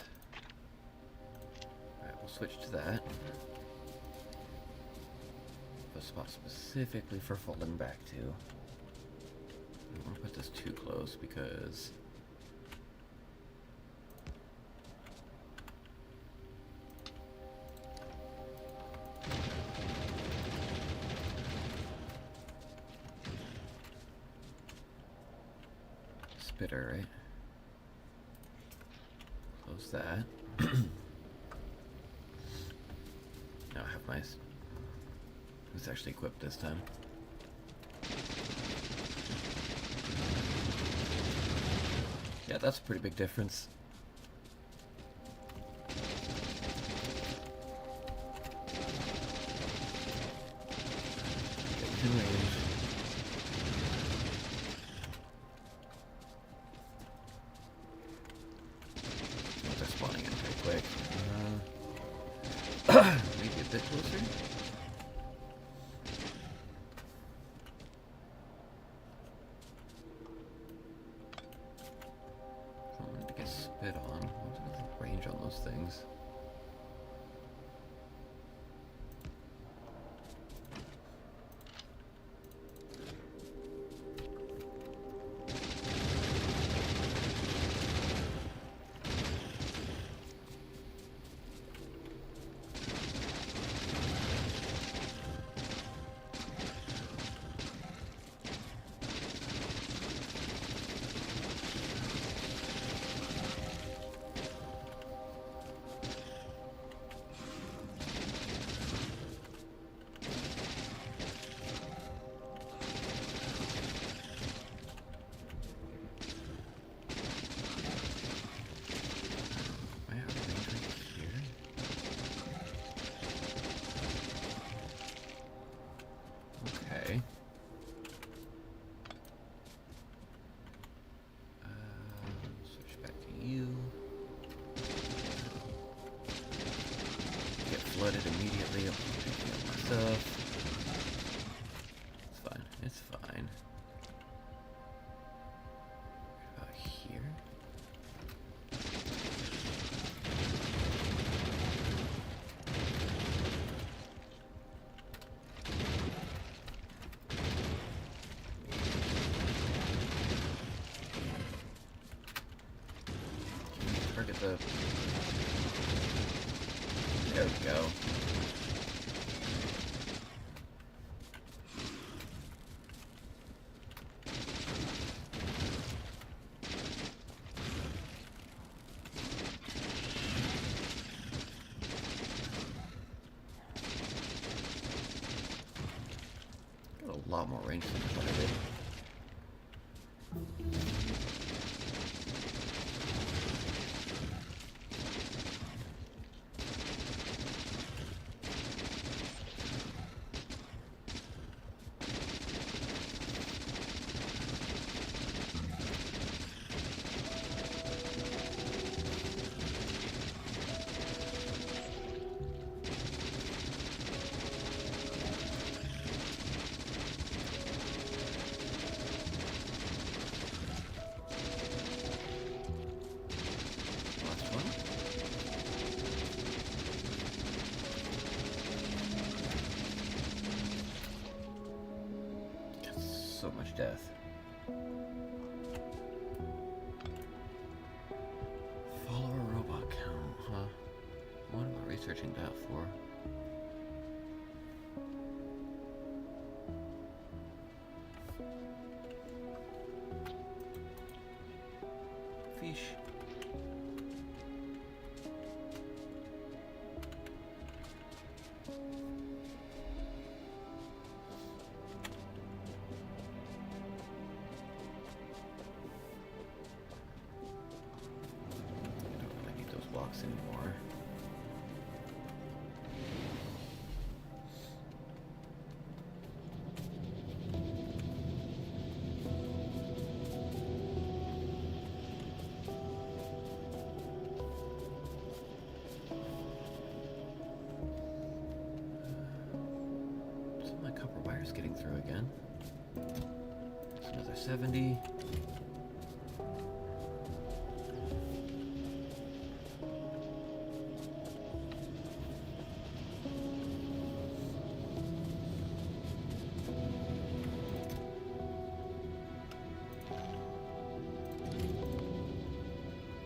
Alright, we'll switch to that. A spot specifically for folding back to. I don't want to put this too close because... Spitter, right? Close that. Now I have my... It's actually equipped this time. Yeah, that's a pretty big difference. within range. Oh, they're spawning in pretty quick. Maybe a bit closer? I wanted to get spit on. What's the range on those things? Flooded immediately. I'm picking up my stuff. It's fine. It's fine. About here. Target the. There we go. Got a lot more range than I thought I did. So much death. Follower robot count, huh? What am I researching that for? Fish. Anymore. Some of my copper wire's getting through again. That's another 70.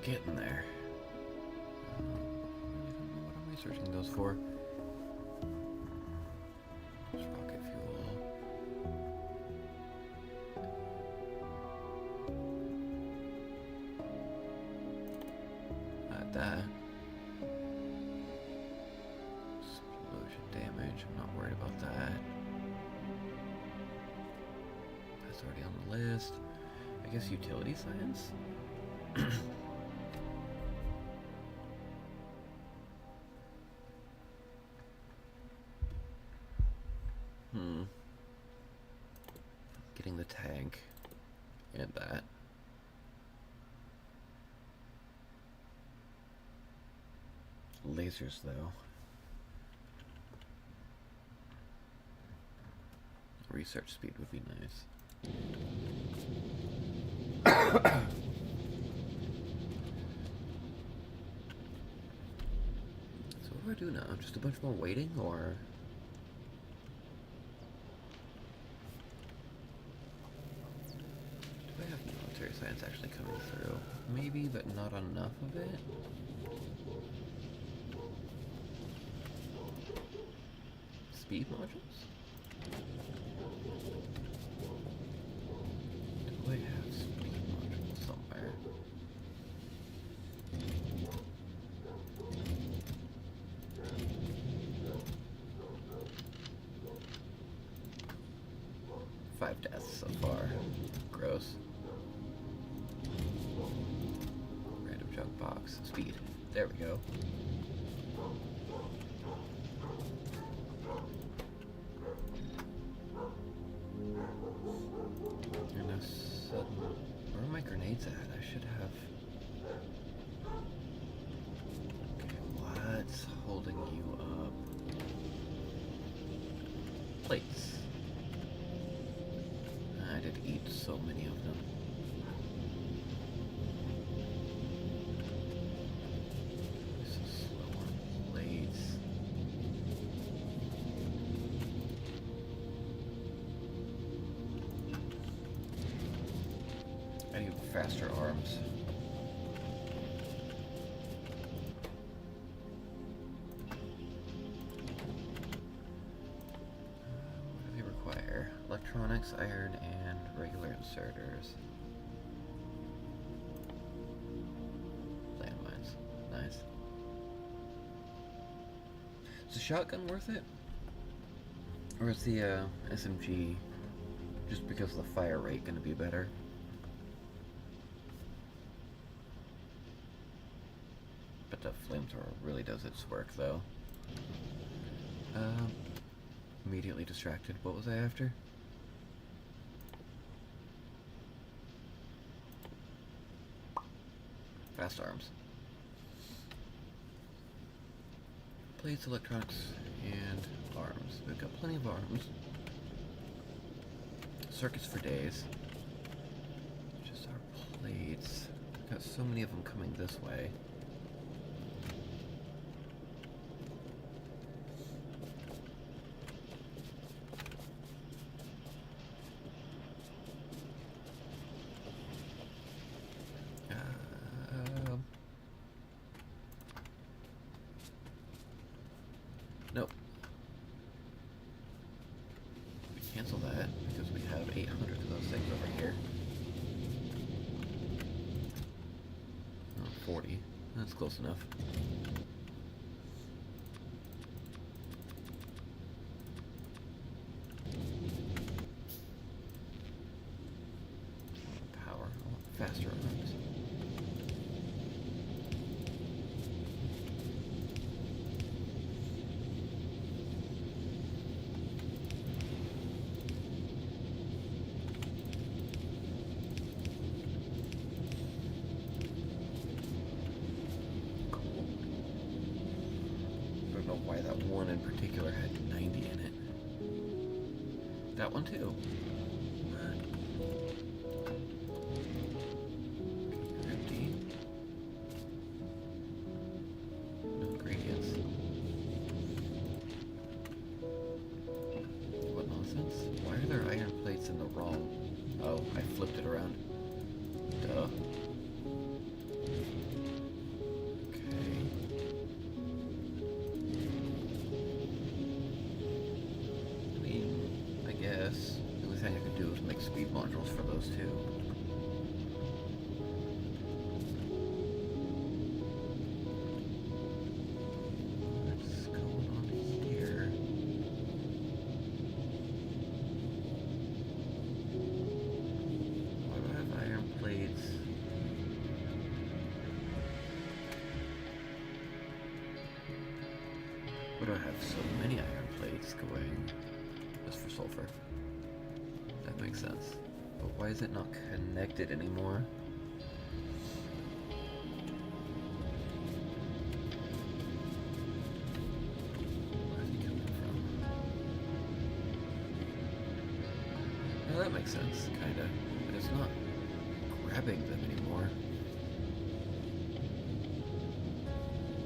Getting there. I really don't know what I'm researching those for. There's rocket fuel. Not that. Explosion damage. I'm not worried about that. That's already on the list. I guess utility science? getting the tank and that. Lasers, though. Research speed would be nice. So what do I do now? Just a bunch more waiting, or... do I have military science actually coming through? Maybe, but not enough of it? Speed modules? Do I have speed modules somewhere? Five deaths so far. Gross. Random junk box. Speed. There we go. And a sudden... where are my grenades at? I should have... okay, what's holding you up? Plates. I did eat so many of them. This is slow on plates. I need faster arms. What do they require? Electronics, iron, and regular inserters. Landmines. Nice. Is the shotgun worth it? Or is the SMG, just because of the fire rate, going to be better? But the flamethrower really does its work, though. Immediately distracted. What was I after? Fast arms. Plates, electronics, and arms. We've got plenty of arms. Circuits for days. Just our plates. We've got so many of them coming this way. Nope. We cancel that because we have 800 of those things over here. Oh, 40. That's close enough. Power. I want faster arms. Why that one in particular had 90 in it. That one too. Empty. No ingredients. What nonsense? Why are there iron plates in the wrong... oh, I flipped it around. Duh. The only thing I could do is make speed modules for those two. What's going on here? Why do I have iron plates? Why do I have so many iron plates going just for sulfur? That makes sense. But why is it not connected anymore? Where's he coming from? Yeah, that makes sense, kinda. But it's not grabbing them anymore.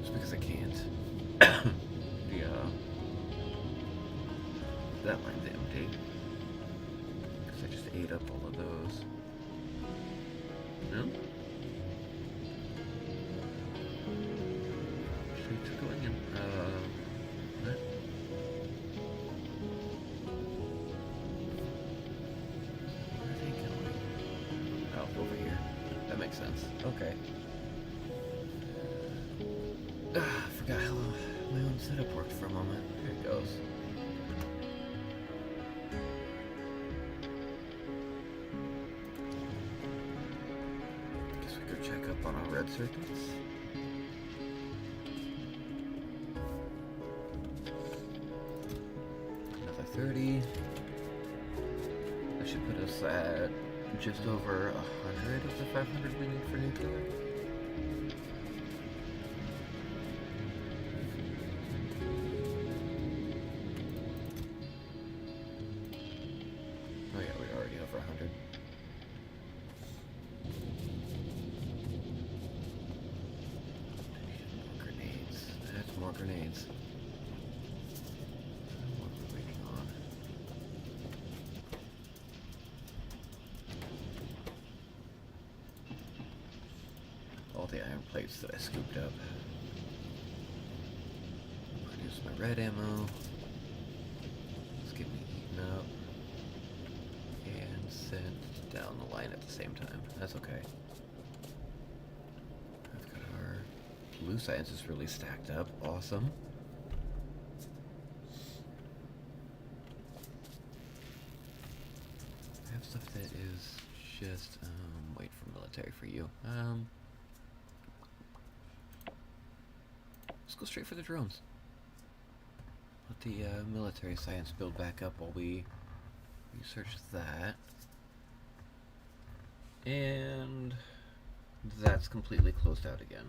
Just because I can't. Yeah. That line's empty. Because I just ate up all of those. No? Actually, it's going in. What? Where are they going? Oh, over here. That makes sense. Okay. I forgot how my own setup worked for a moment. Here it goes. Guess we go check up on our red circuits. Another 30. That should put us at just over 100 of the 500 we need for nuclear. Oh yeah, we're already over 100. More grenades. That's more grenades. What are we waiting on? All the iron plates that I scooped up. Produce my red ammo. Let's get me eaten up. And sent down the line at the same time. That's okay. I've got our blue sciences really stacked up. Awesome. I have stuff that is just, wait for military for you. Let's go straight for the drones. Let the military science build back up while we research that. And that's completely closed out again.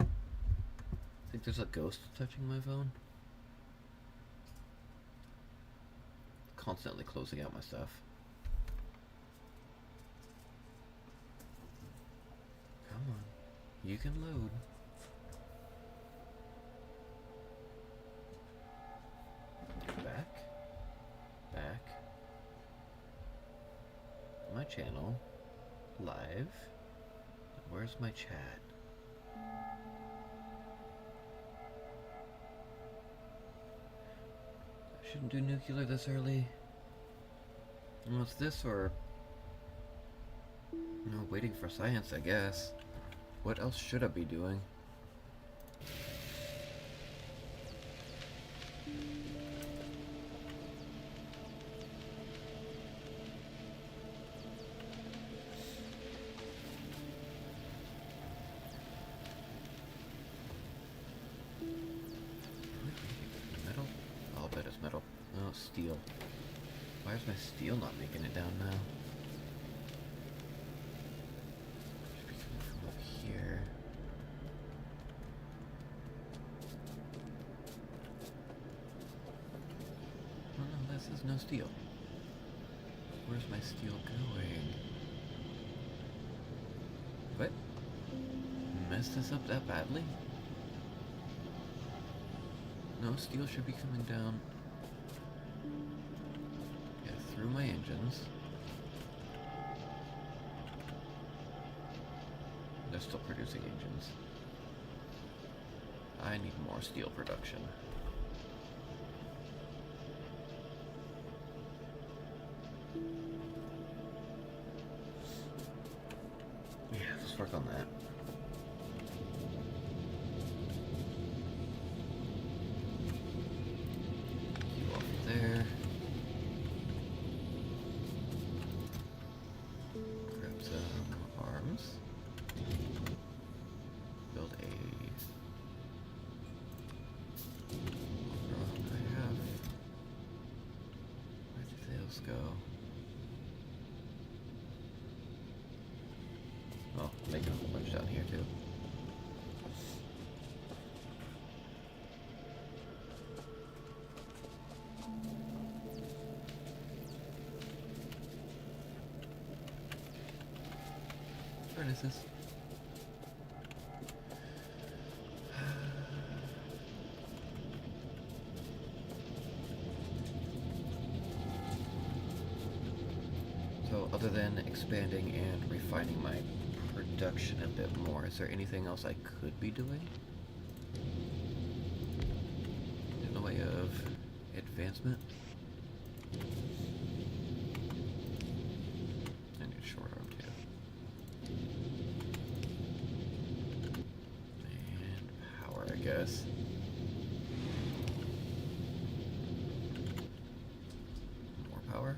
I think there's a ghost touching my phone. Constantly closing out my stuff. Come on. You can load. Back. Back. My channel. Live. Where's my chat? I shouldn't do nuclear this early. Well, it's this or... No, waiting for science, I guess. What else should I be doing? Metal? I'll bet it's metal. Oh, steel. Why is my steel not making it down now? Should be coming from up here. Oh no, this is no steel. Where's my steel going? What? Messed this up that badly? No, steel should be coming down. Yeah, through my engines. They're still producing engines. I need more steel production. Yeah, let's work on that. You off there. Grab some arms. Build a... I have those go? Oh, making a whole bunch down here too. Furnaces. So other than expanding and refining my production a bit more, is there anything else I could be doing in the way of advancement? I need a short arm too. And power, I guess. More power.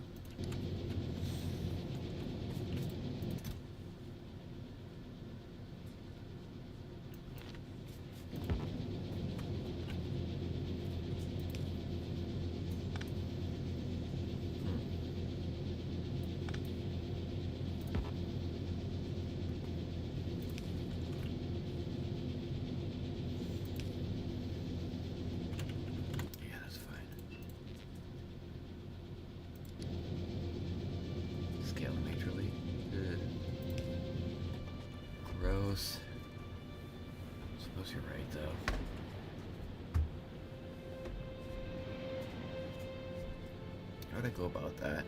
Suppose you're right, though. How would I go about that?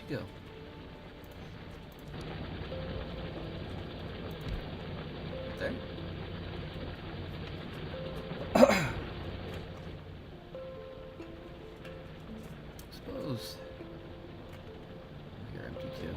Go. There. Suppose you're empty too.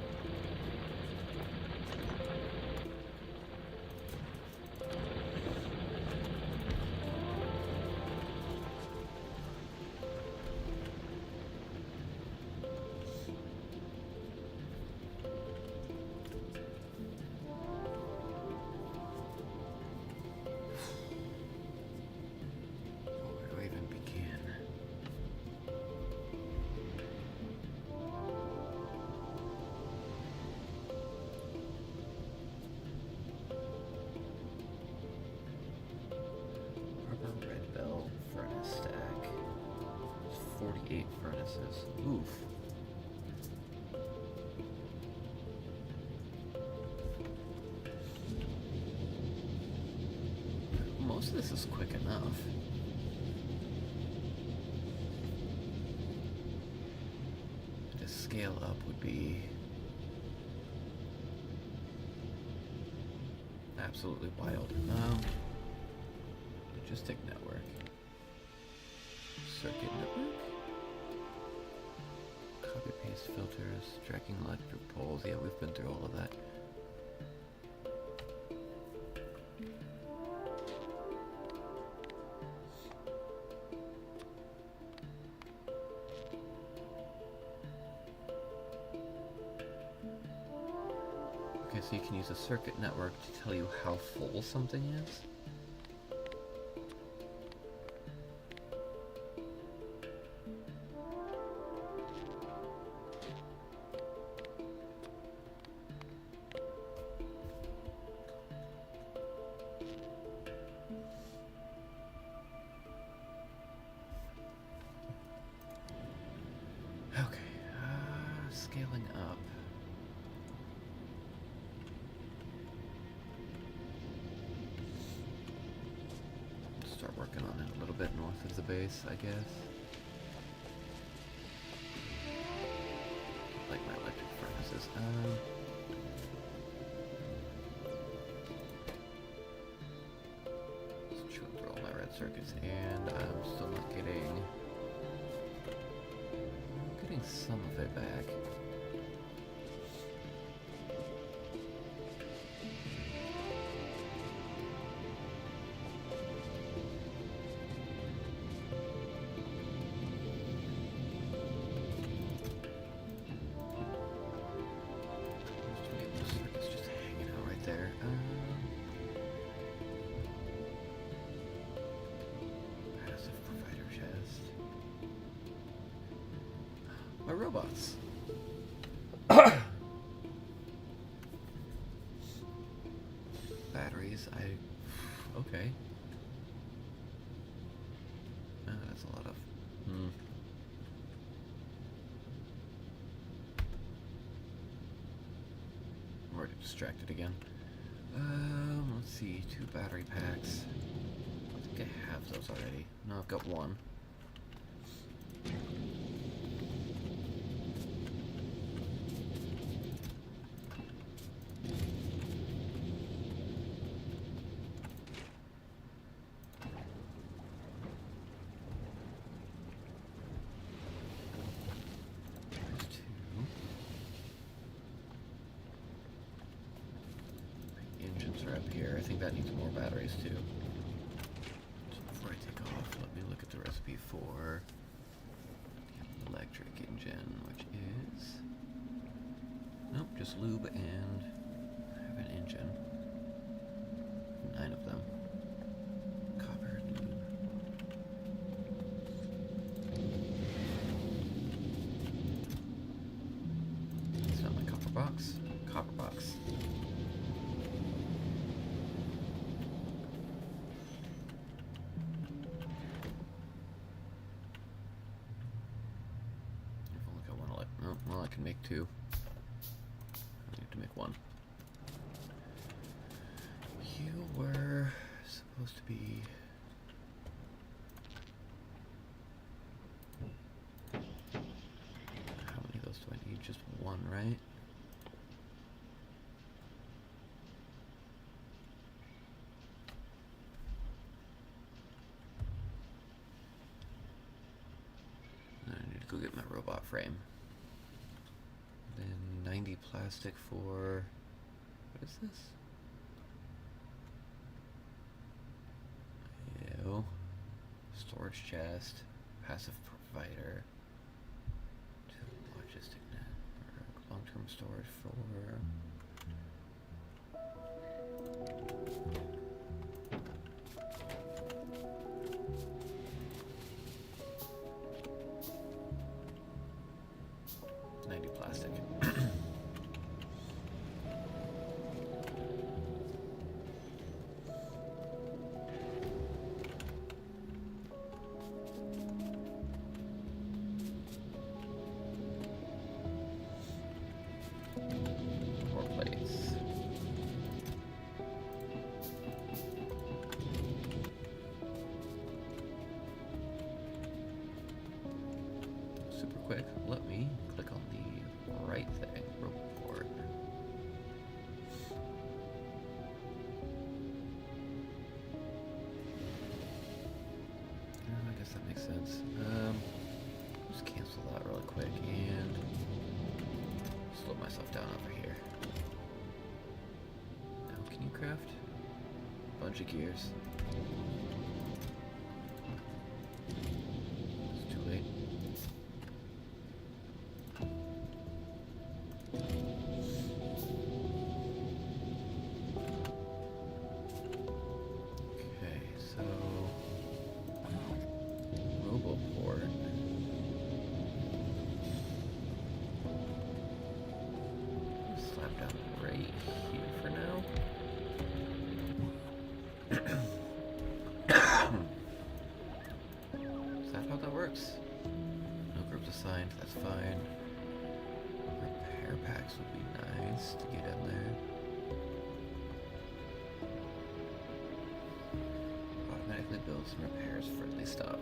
Furnaces. Oof. Most of this is quick enough. To scale up would be absolutely wild. Logistic network. Circuit network? Copy paste filters, tracking electric poles. Yeah, we've been through all of that. Okay, so you can use a circuit network to tell you how full something is. Scaling up. Start working on it a little bit north of the base, I guess. Like my electric furnaces. Just chewing through all my red circuits, and I'm still not getting. I'm getting some of it back. robots. Batteries, okay. That's a lot of... I'm already distracted again. Let's see, 2 battery packs. I think I have those already. No, I've got 1. Up here. I think that needs more batteries too. So before I take off, let me look at the recipe for the electric engine, which is... Nope, just lube and I have an engine. 9 of them. Copper lube. It's not my copper box. Copper box. Well, I can make 2. I need to make 1. You were supposed to be... How many of those do I need? Just 1, right? I need to go get my robot frame. 90 plastic for... What is this? Ew. Storage chest. Passive provider. Logistic network. Long-term storage for... 90 plastic. Super quick, let me click on the right thing, report. I guess that makes sense. Just cancel that really quick and slow myself down over here. Now, can you craft? Bunch of gears. It's too late. No groups assigned, that's fine. Repair packs would be nice to get in there. Automatically builds and repairs friendly stuff.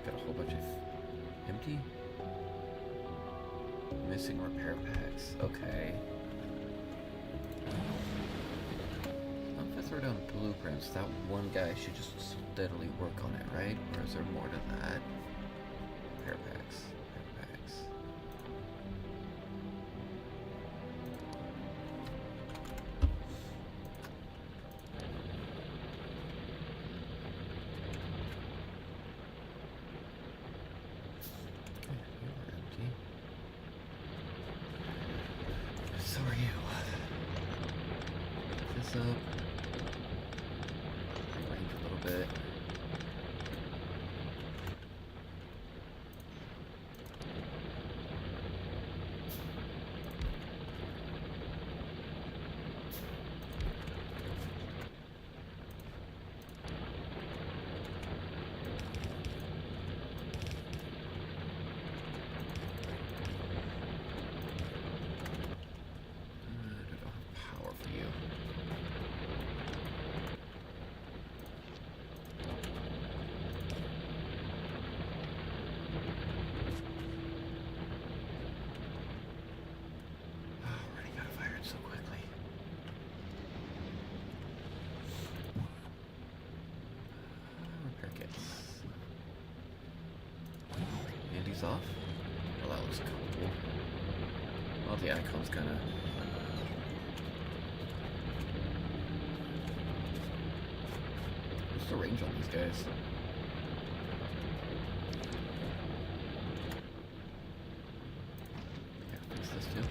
Got a whole bunch of empty? Missing repair packs, okay. Throw down blueprints, that one guy should just steadily work on it, right? Or is there more to that? Repair packs. Repair packs. Okay, you are empty. So are you. Pick this up. Bit. these off. Well, that looks cool. Well, the icon's kind of... What's the range on these guys? Yeah, fix this too.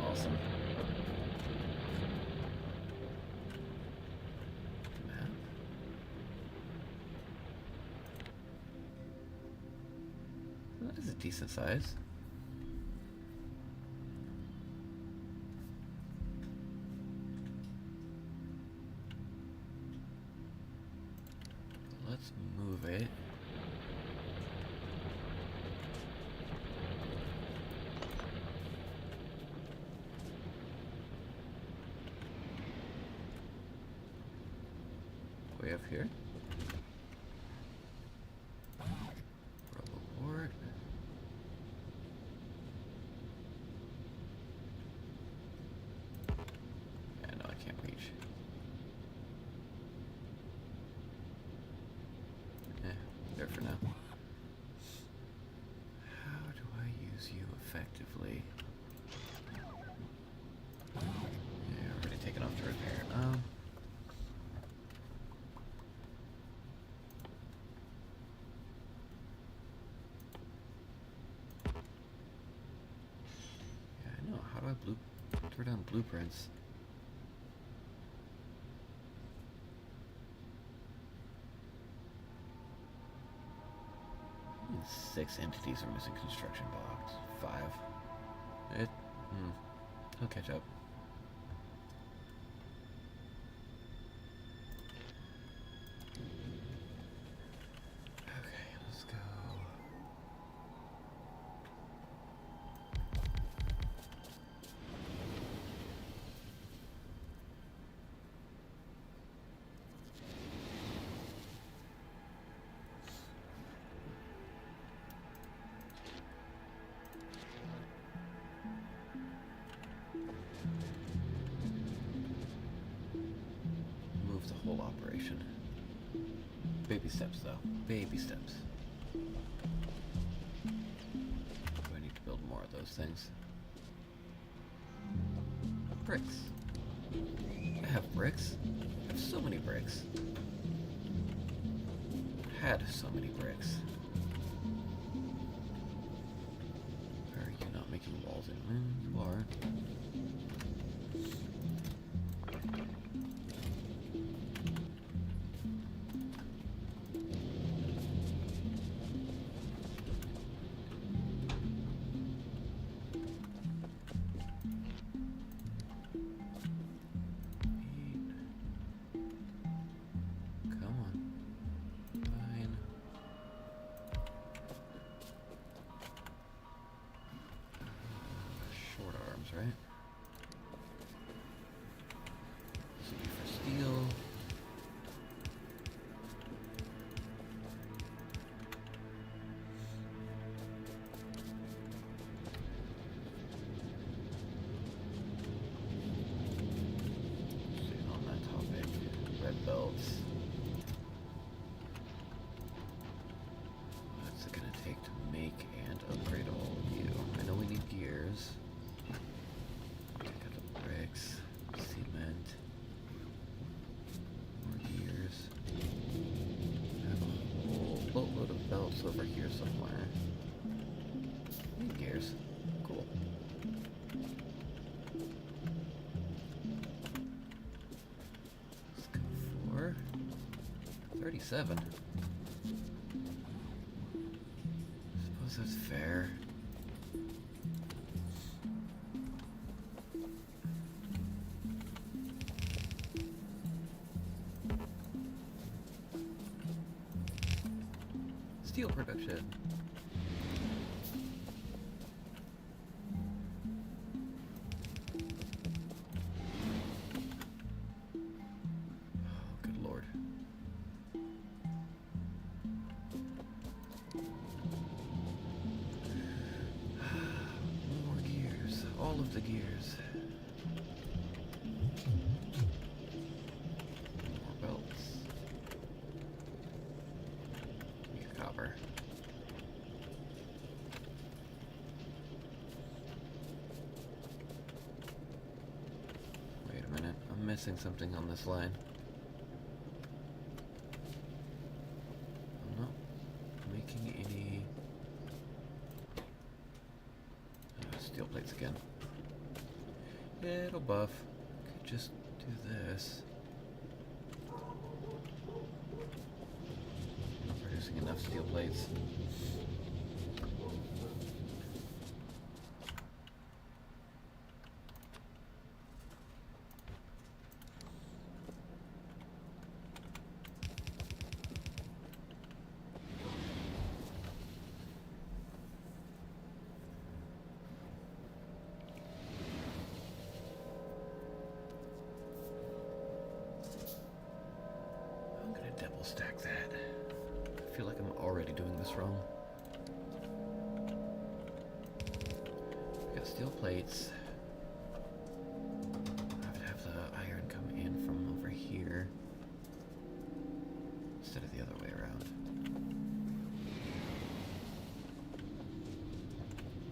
Awesome. Map. That is a decent size. Let's move it. Way up here. Rubber. Yeah, no, I can't reach. There for now. How do I use you effectively? Yeah, already taken off to repair. Yeah, I know. How do I throw down blueprints? 6 entities are missing construction blocks. 5. He'll catch up. Okay, let's go. Move the whole operation. Baby steps, though. Baby steps. Do I need to build more of those things? Bricks. I have bricks. I have so many bricks. Had so many bricks. Are you not making walls anymore? You are. Right? This will be for steel. Staying on that topic. Red belts. What's it gonna take to make and upgrade all of you? I know we need gears. Cement, more gears. I have a whole boatload of belts over here somewhere. Gears. Cool. Let's go for 37. Suppose that's fair. Steel production. Oh, good lord. More gears. All of the gears. copper. Wait a minute, I'm missing something on this line. I'm not making any steel plates again. It'll buff. Could just do this. Not producing enough steel plates. Double stack that. I feel like I'm already doing this wrong. I got steel plates. I have to have the iron come in from over here instead of the other way around.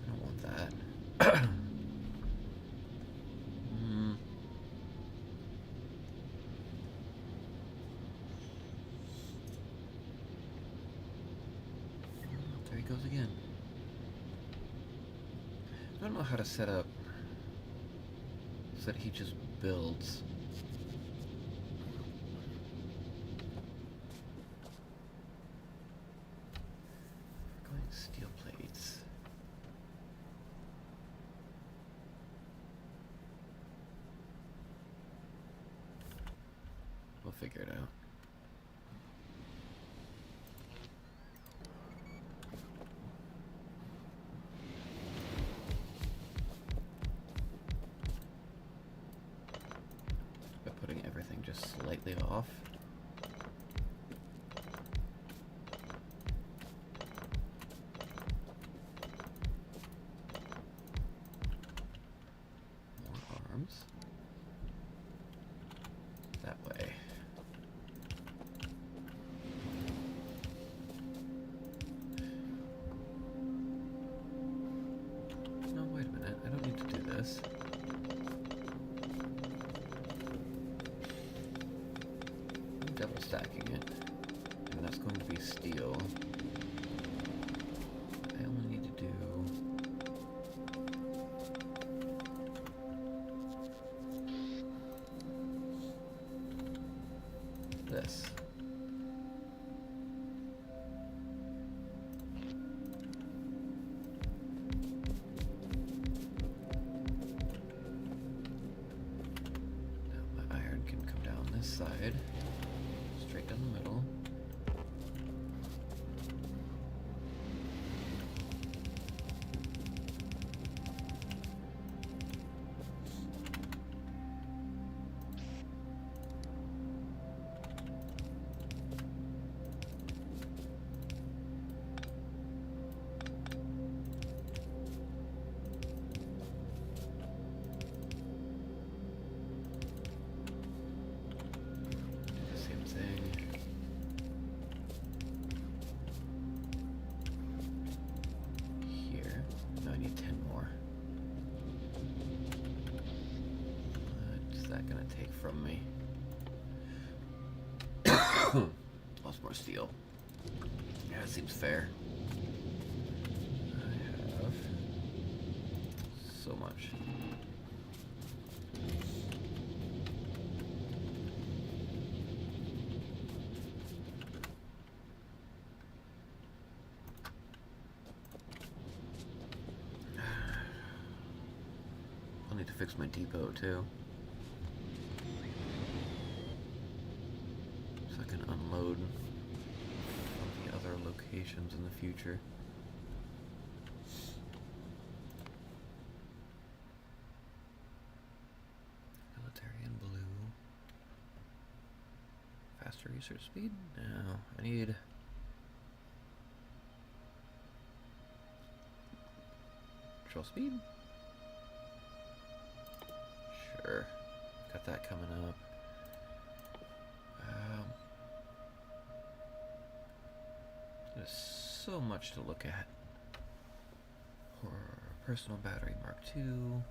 I don't want that. Goes again. I don't know how to set up so that he just builds. Going steel plates. We'll figure it out. Just slightly off. More arms. That way. No, wait a minute. I don't need to do this. Double stacking it, and that's going to be steel. I only need to do this. Now my iron can come down this side. Straight down the middle. From me. Lost more steel. Yeah, that seems fair. I have so much. I'll need to fix my depot too. Unload from the other locations in the future. Military in blue. Faster research speed? No, I need control speed? Sure. Got that coming up. so much to look at. Personal battery Mark II.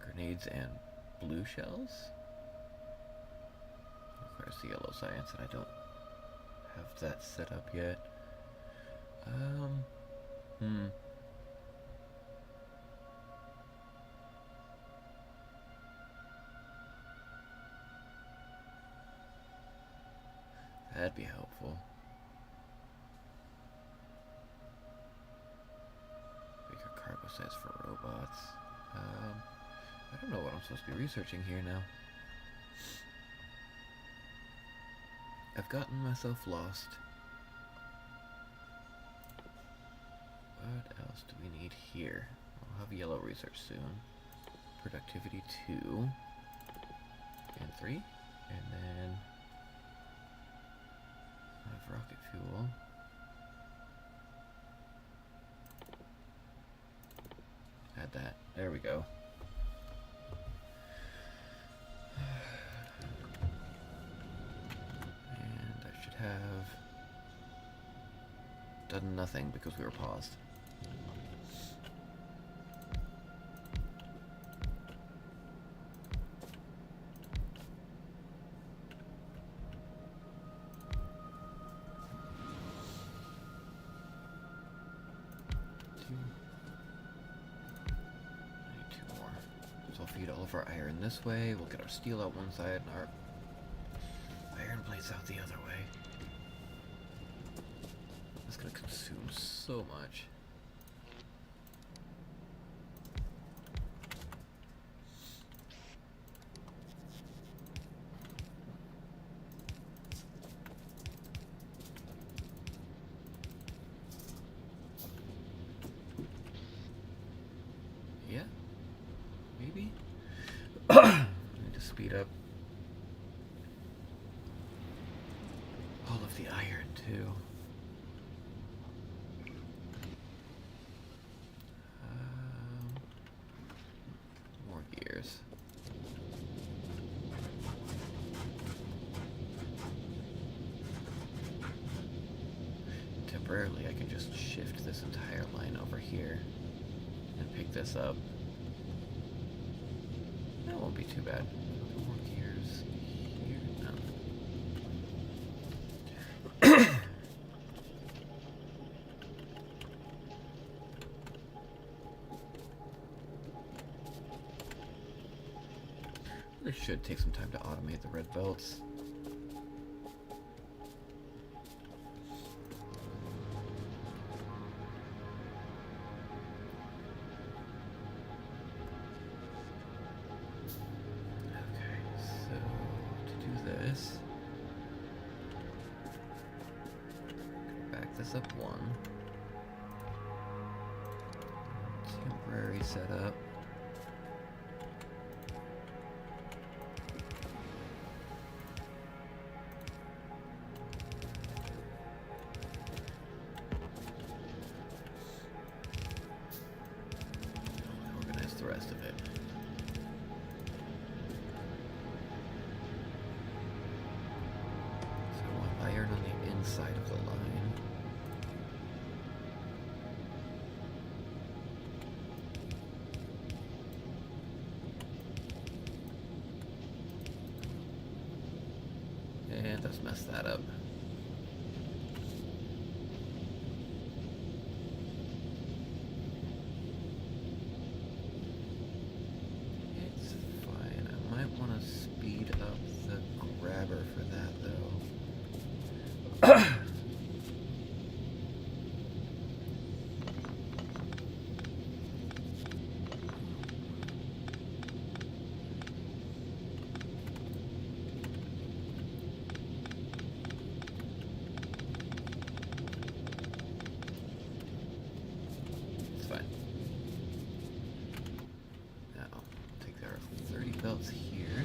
Grenades and blue shells. Of course, the yellow science, and I don't have that set up yet. That'd be helpful. Bigger cargo size for robots. I don't know what I'm supposed to be researching here now. I've gotten myself lost. What else do we need here? I'll have yellow research soon. Productivity 2 and 3, and then I have rocket fuel. Add that. There we go. And I should have done nothing because we were paused. Our iron this way, we'll get our steel out one side and our iron plates out the other way. That's gonna consume so much. Yeah, maybe. I need to speed up all of the iron too. More gears. Temporarily, I can just shift this entire line over here and pick this up. That won't be too bad. More gears here. No. This should take some time to automate the red belts. Up one. Temporary setup. Organize the rest of it. So I want iron on the inside of the line. And let's mess that up. It's fine. I might want to speed up the grabber for that though. Belts here.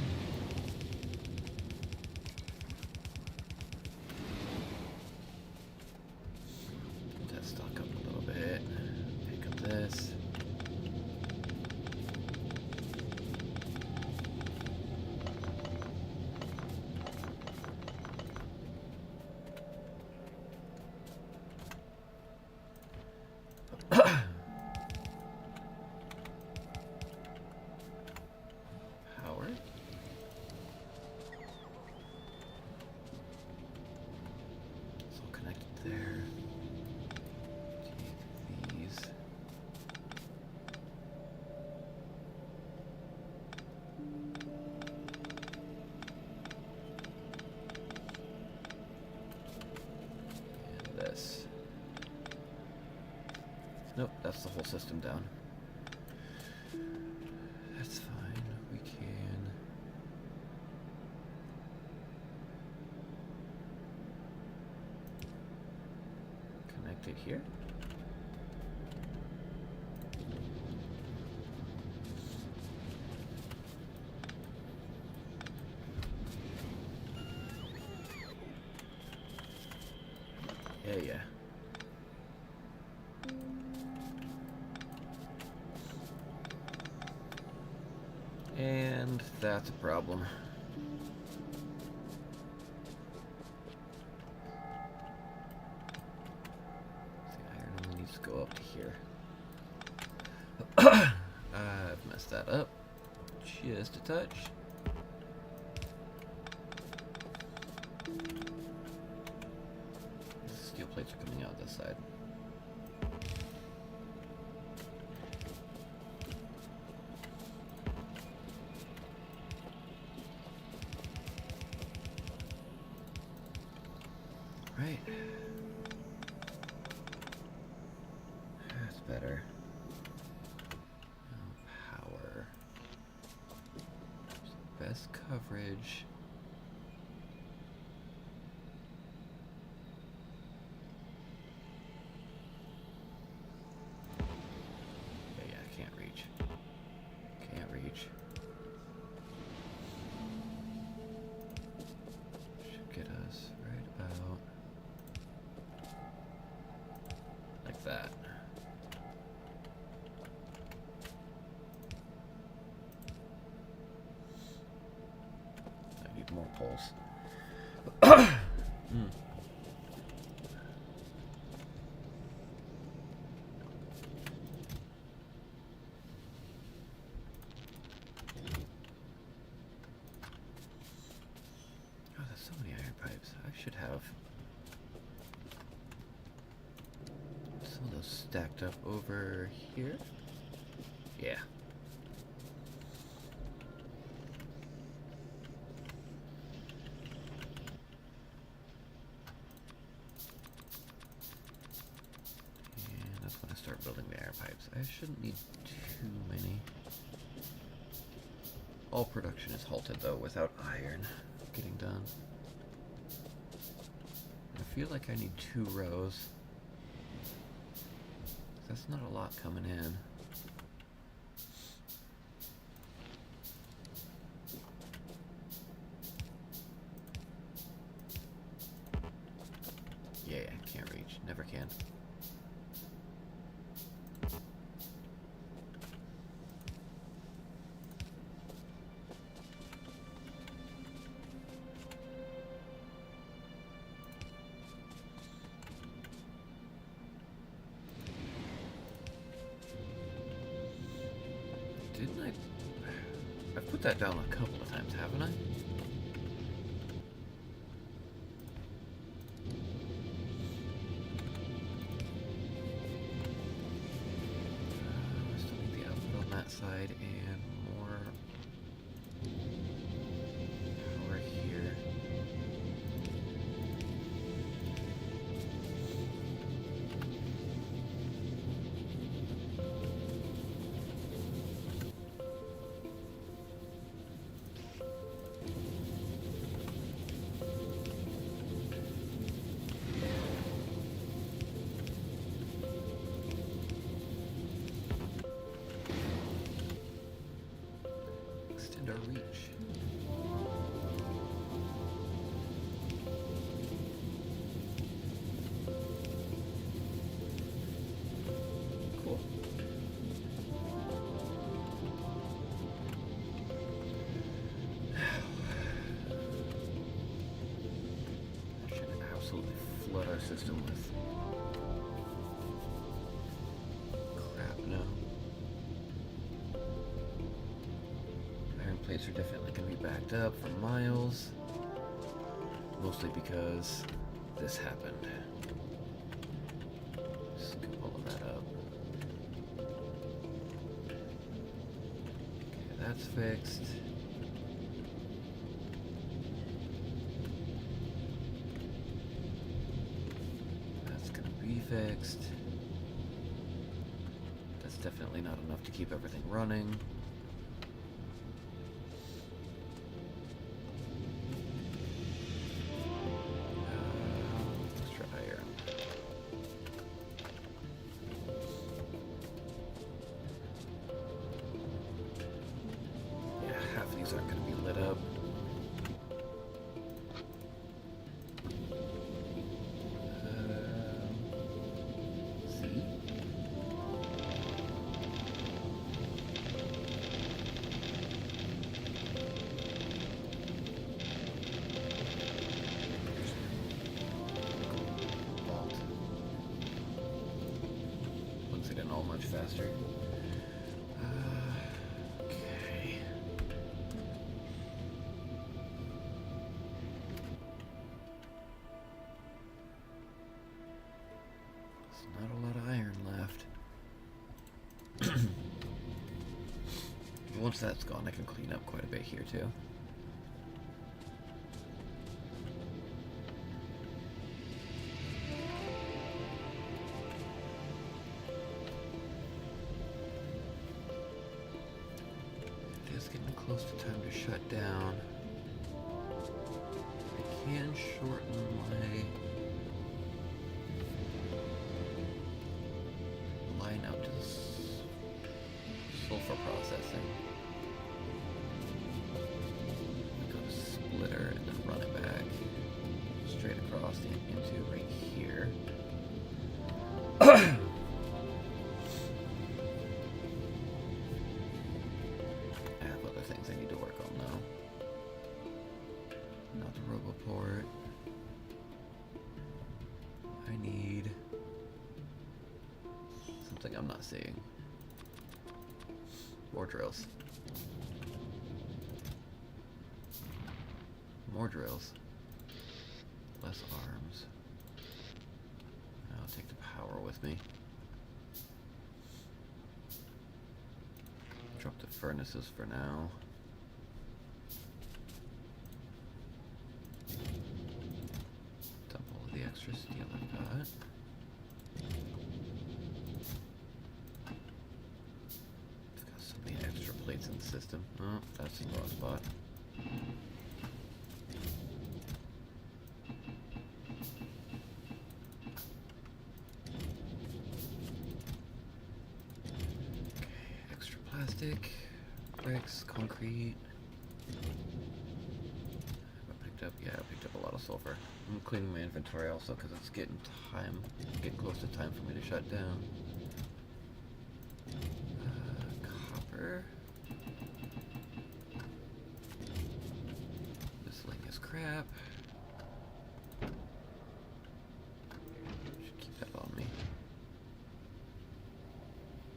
there. Take these. And this. Nope, that's the whole system down. That's fine. We can connect it here. Yeah. And that's a problem. The iron only needs to go up to here. I've messed that up just a touch. The steel plates are coming out this side. Right. That's better. Now power. Best coverage. Yeah, can't reach. Can't reach. Should get us right about like that. I need more poles. Oh, there's so many iron pipes. I should have some of those stacked up over here. Yeah. And that's when I start building the iron pipes. I shouldn't need too many. All production is halted though without iron getting done. I feel like I need 2 rows. That's not a lot coming in. Yeah, can't reach. Never can. Didn't I? I've put that down a couple of times, haven't I? I still need the output on that side and more power here. Extend our reach. Cool. I should absolutely flood our system with crap now. Iron plates are definitely going to be backed up for miles. Mostly because this happened. That's fixed. That's gonna be fixed. That's definitely not enough to keep everything running. Extra iron. Yeah, half of these aren't going to be lit up. See? Vault. Looks like an all much faster. Okay. There's not a lot of iron left. Once that's gone, I can clean up quite a bit here too. It is getting close to time to shut down. I can shorten my line out to sulfur processing. Go to splitter and then run it back straight across into right here. I have other things I need to work on though. Not the roboport. I need something I'm not seeing. More drills. More drills. Less arms. I'll take the power with me. Drop the furnaces for now. Dump all of the extra steel I've got. It's got so many extra plates in the system. Oh, that's the wrong spot. Plastic, bricks, concrete. I picked up, yeah, I picked up a lot of sulfur. I'm cleaning my inventory also because it's getting close to time for me to shut down. Copper. This link is crap. Should keep that on me.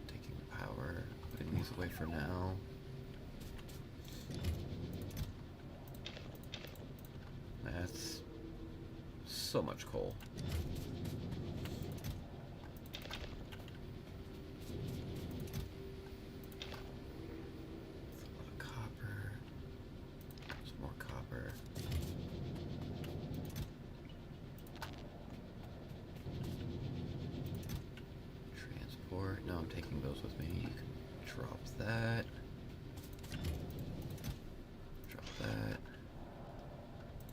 Taking the power. Putting these away for now. That's so much coal. That's a lot of copper. There's more copper. Transport. No, I'm taking those with me. You can drop that. Drop that.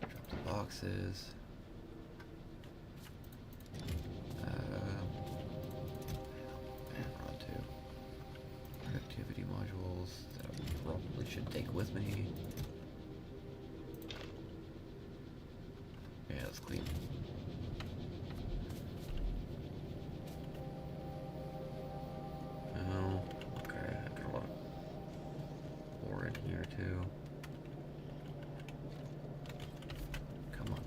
Drop the boxes. And rod two. Productivity modules that I probably should take with me. Yeah, that's clean. Oh, okay, I got a lot of ore in here too. Come on.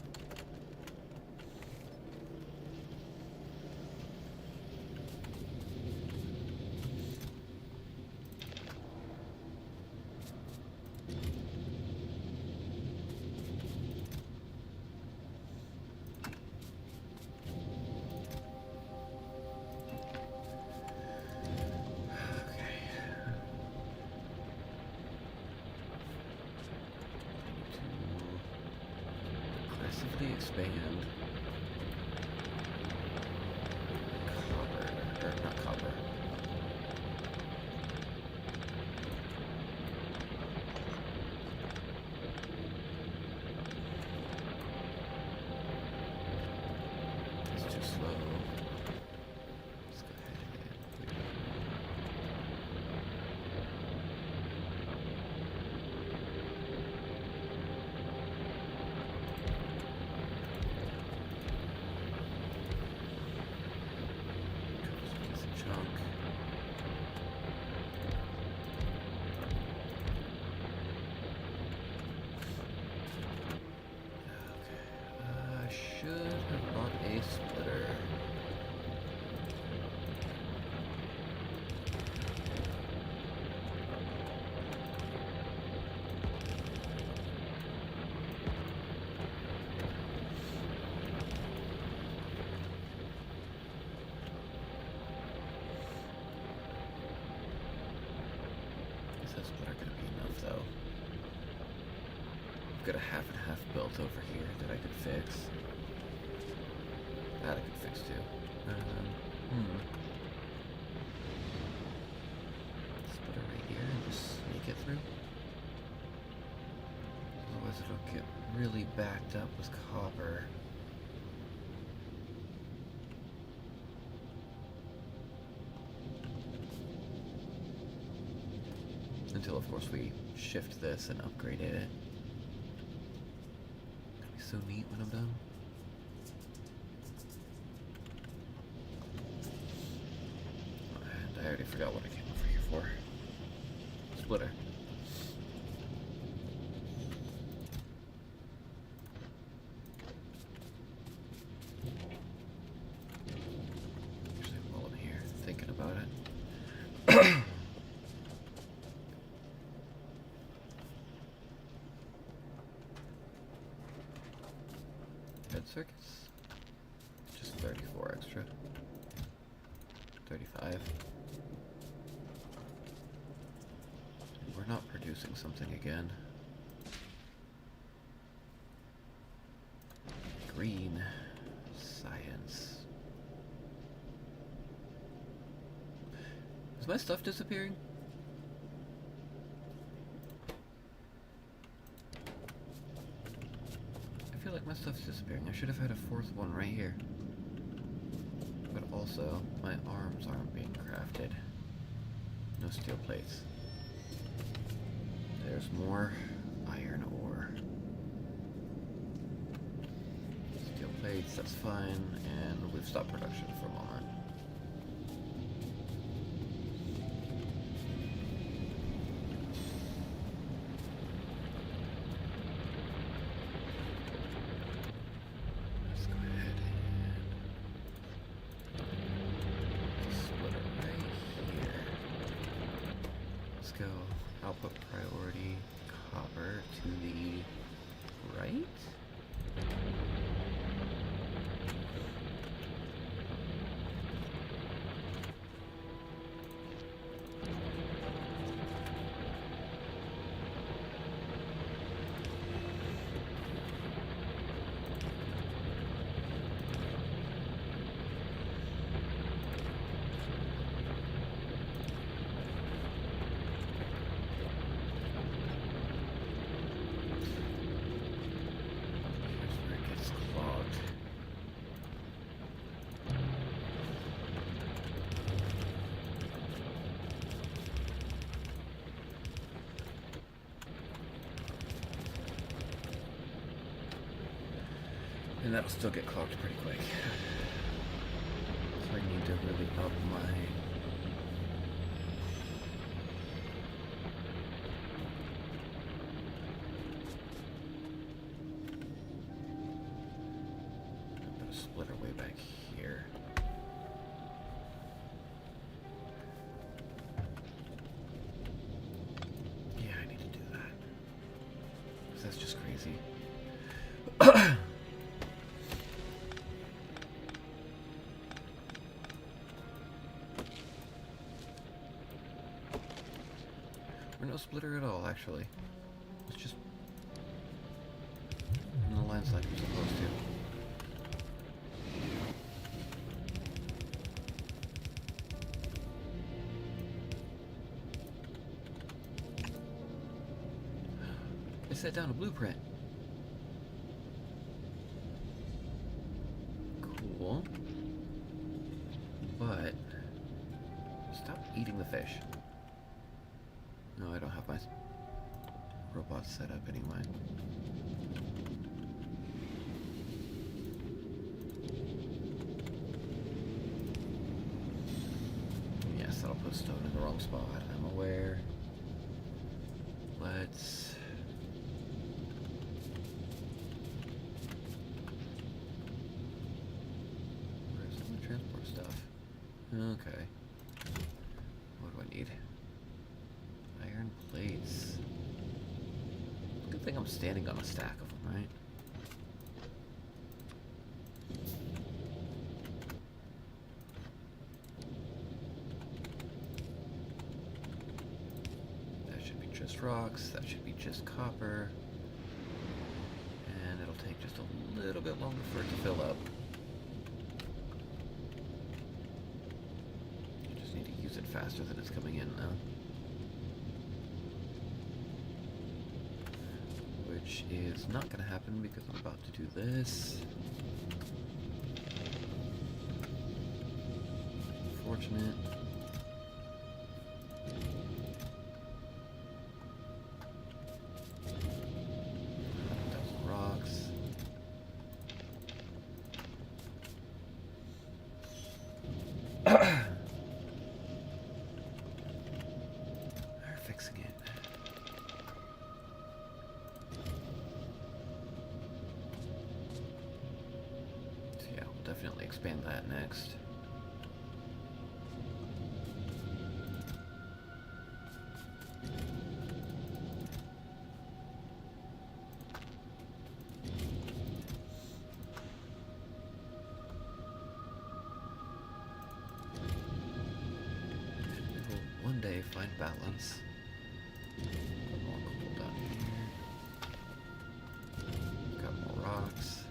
expand copper, or not copper. It's too slow. Let's go ahead and chunk. Okay. I should have bought a splitter. Is that splitter gonna be enough though? I've got a half and half built over here that I could fix. That I could fix too. Splitter right here and just sneak it through. Otherwise it'll get really backed up with copper. Until, of course, we shift this and upgrade it. It'll be so neat when I'm done. And I already forgot what I came over here for. Splitter. Actually, while I'm here, thinking about it. Head circuits. Just 34 extra. 35. We're not producing something again. Green science. Is my stuff disappearing? I feel like my stuff's disappearing. I should have had a fourth one right here. But also, my arms aren't being crafted. No steel plates. There's more iron ore. Steel plates, that's fine, and we've stopped production for a moment. Let's go ahead and split it right here. Let's go output priority copper to the right. Here's where it gets clogged. And that'll still get clogged pretty quick. So I need to really up my... Put a splitter way back here. Yeah, I need to do that. 'Cause that's just crazy. Or no splitter at all, actually. It's just in the lines like I'm supposed to. set down a blueprint. Cool. But stop eating the fish. No, I don't have my robots set up anyway. Yes, that'll put stone in the wrong spot. I'm aware. Let's... Where's all the transport stuff? Okay. What do I need? Iron plates. Good thing I'm standing on a stack of them, right? That should be just rocks. That should be just copper. And it'll take just a little bit longer for it to fill up. You just need to use it faster than it's coming in now. Which is not going to happen because I'm about to do this. Unfortunate. Rocks. They're fixing it. So yeah, we'll definitely expand that next. One day find balance. Got more coal down here. Got more rocks.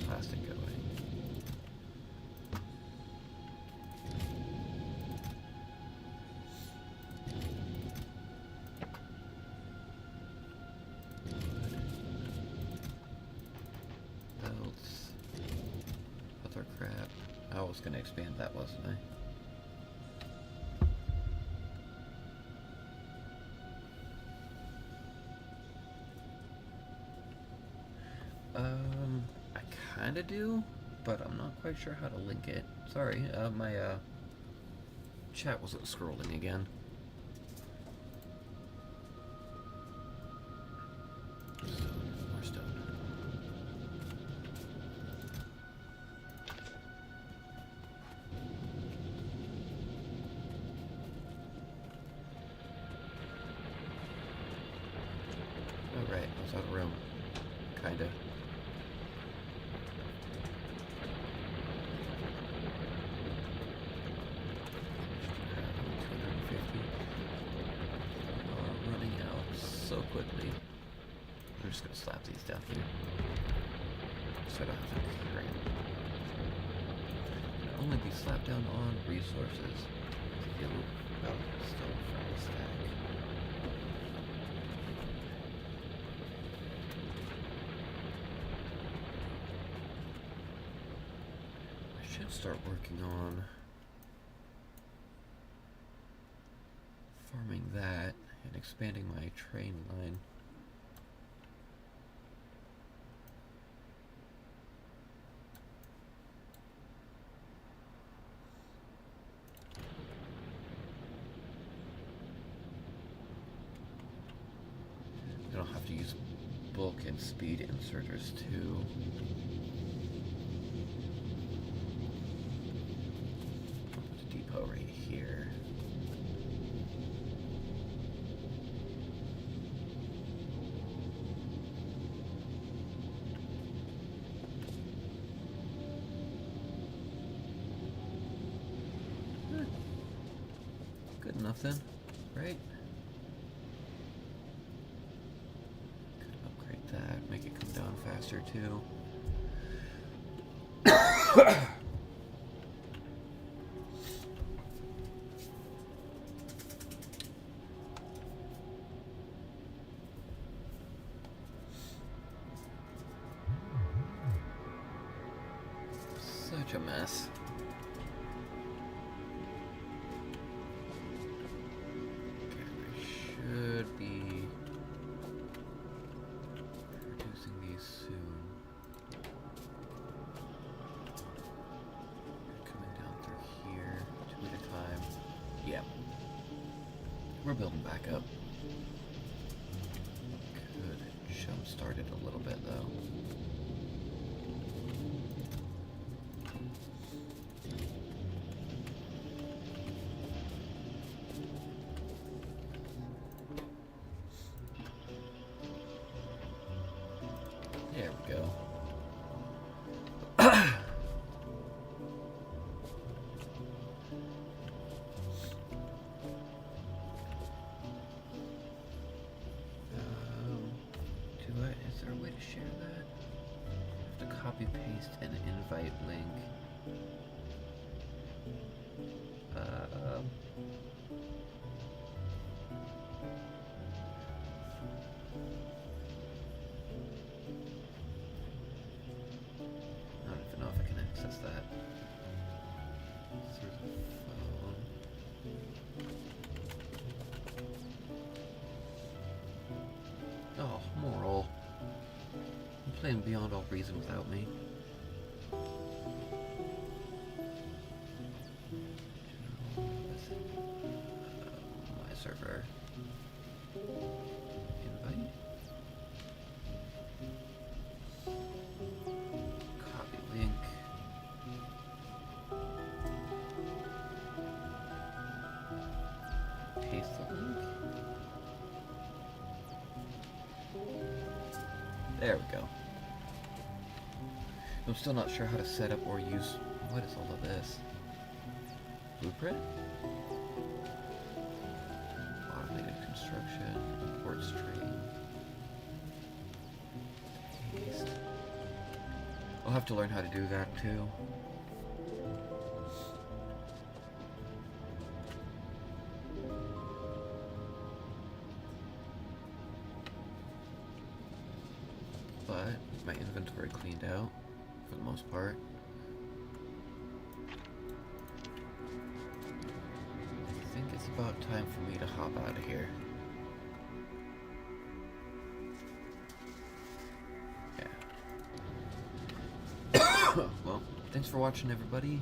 Plastic going. Belts. Other crap. I was gonna expand that, wasn't I? I kinda do, but I'm not quite sure how to link it. Sorry, my chat wasn't scrolling again. Stone, more stone. Oh right, I was out of room. Kinda. So quickly. I'm just gonna slap these down here so I don't have to carry them. Can only be slapped down on resources. Feel about still from the stack. I should start working on farming that and expanding my train line. I don't have to use bulk and speed inserters too. There's a depot right here. Good enough then, right? Could upgrade that, make it come down faster too. Such a mess. Okay, I should be producing these soon. Coming down through here, 2 at a time. Yeah. We're building back up. Could jump started a little bit though. There we go. Is there a way to share that? I have to copy paste an invite link. I don't even know if I can access that through the phone. Oh, moral. I'm playing beyond all reason without me. My server. Invite. Copy link. Paste the link. There we go. I'm still not sure how to set up or use... What is all of this? Blueprint? Automated construction, import string. Paste. I'll have to learn how to do that too. But my inventory cleaned out for the most part. I think it's about time for me to hop out of here. Yeah. Well, thanks for watching, everybody.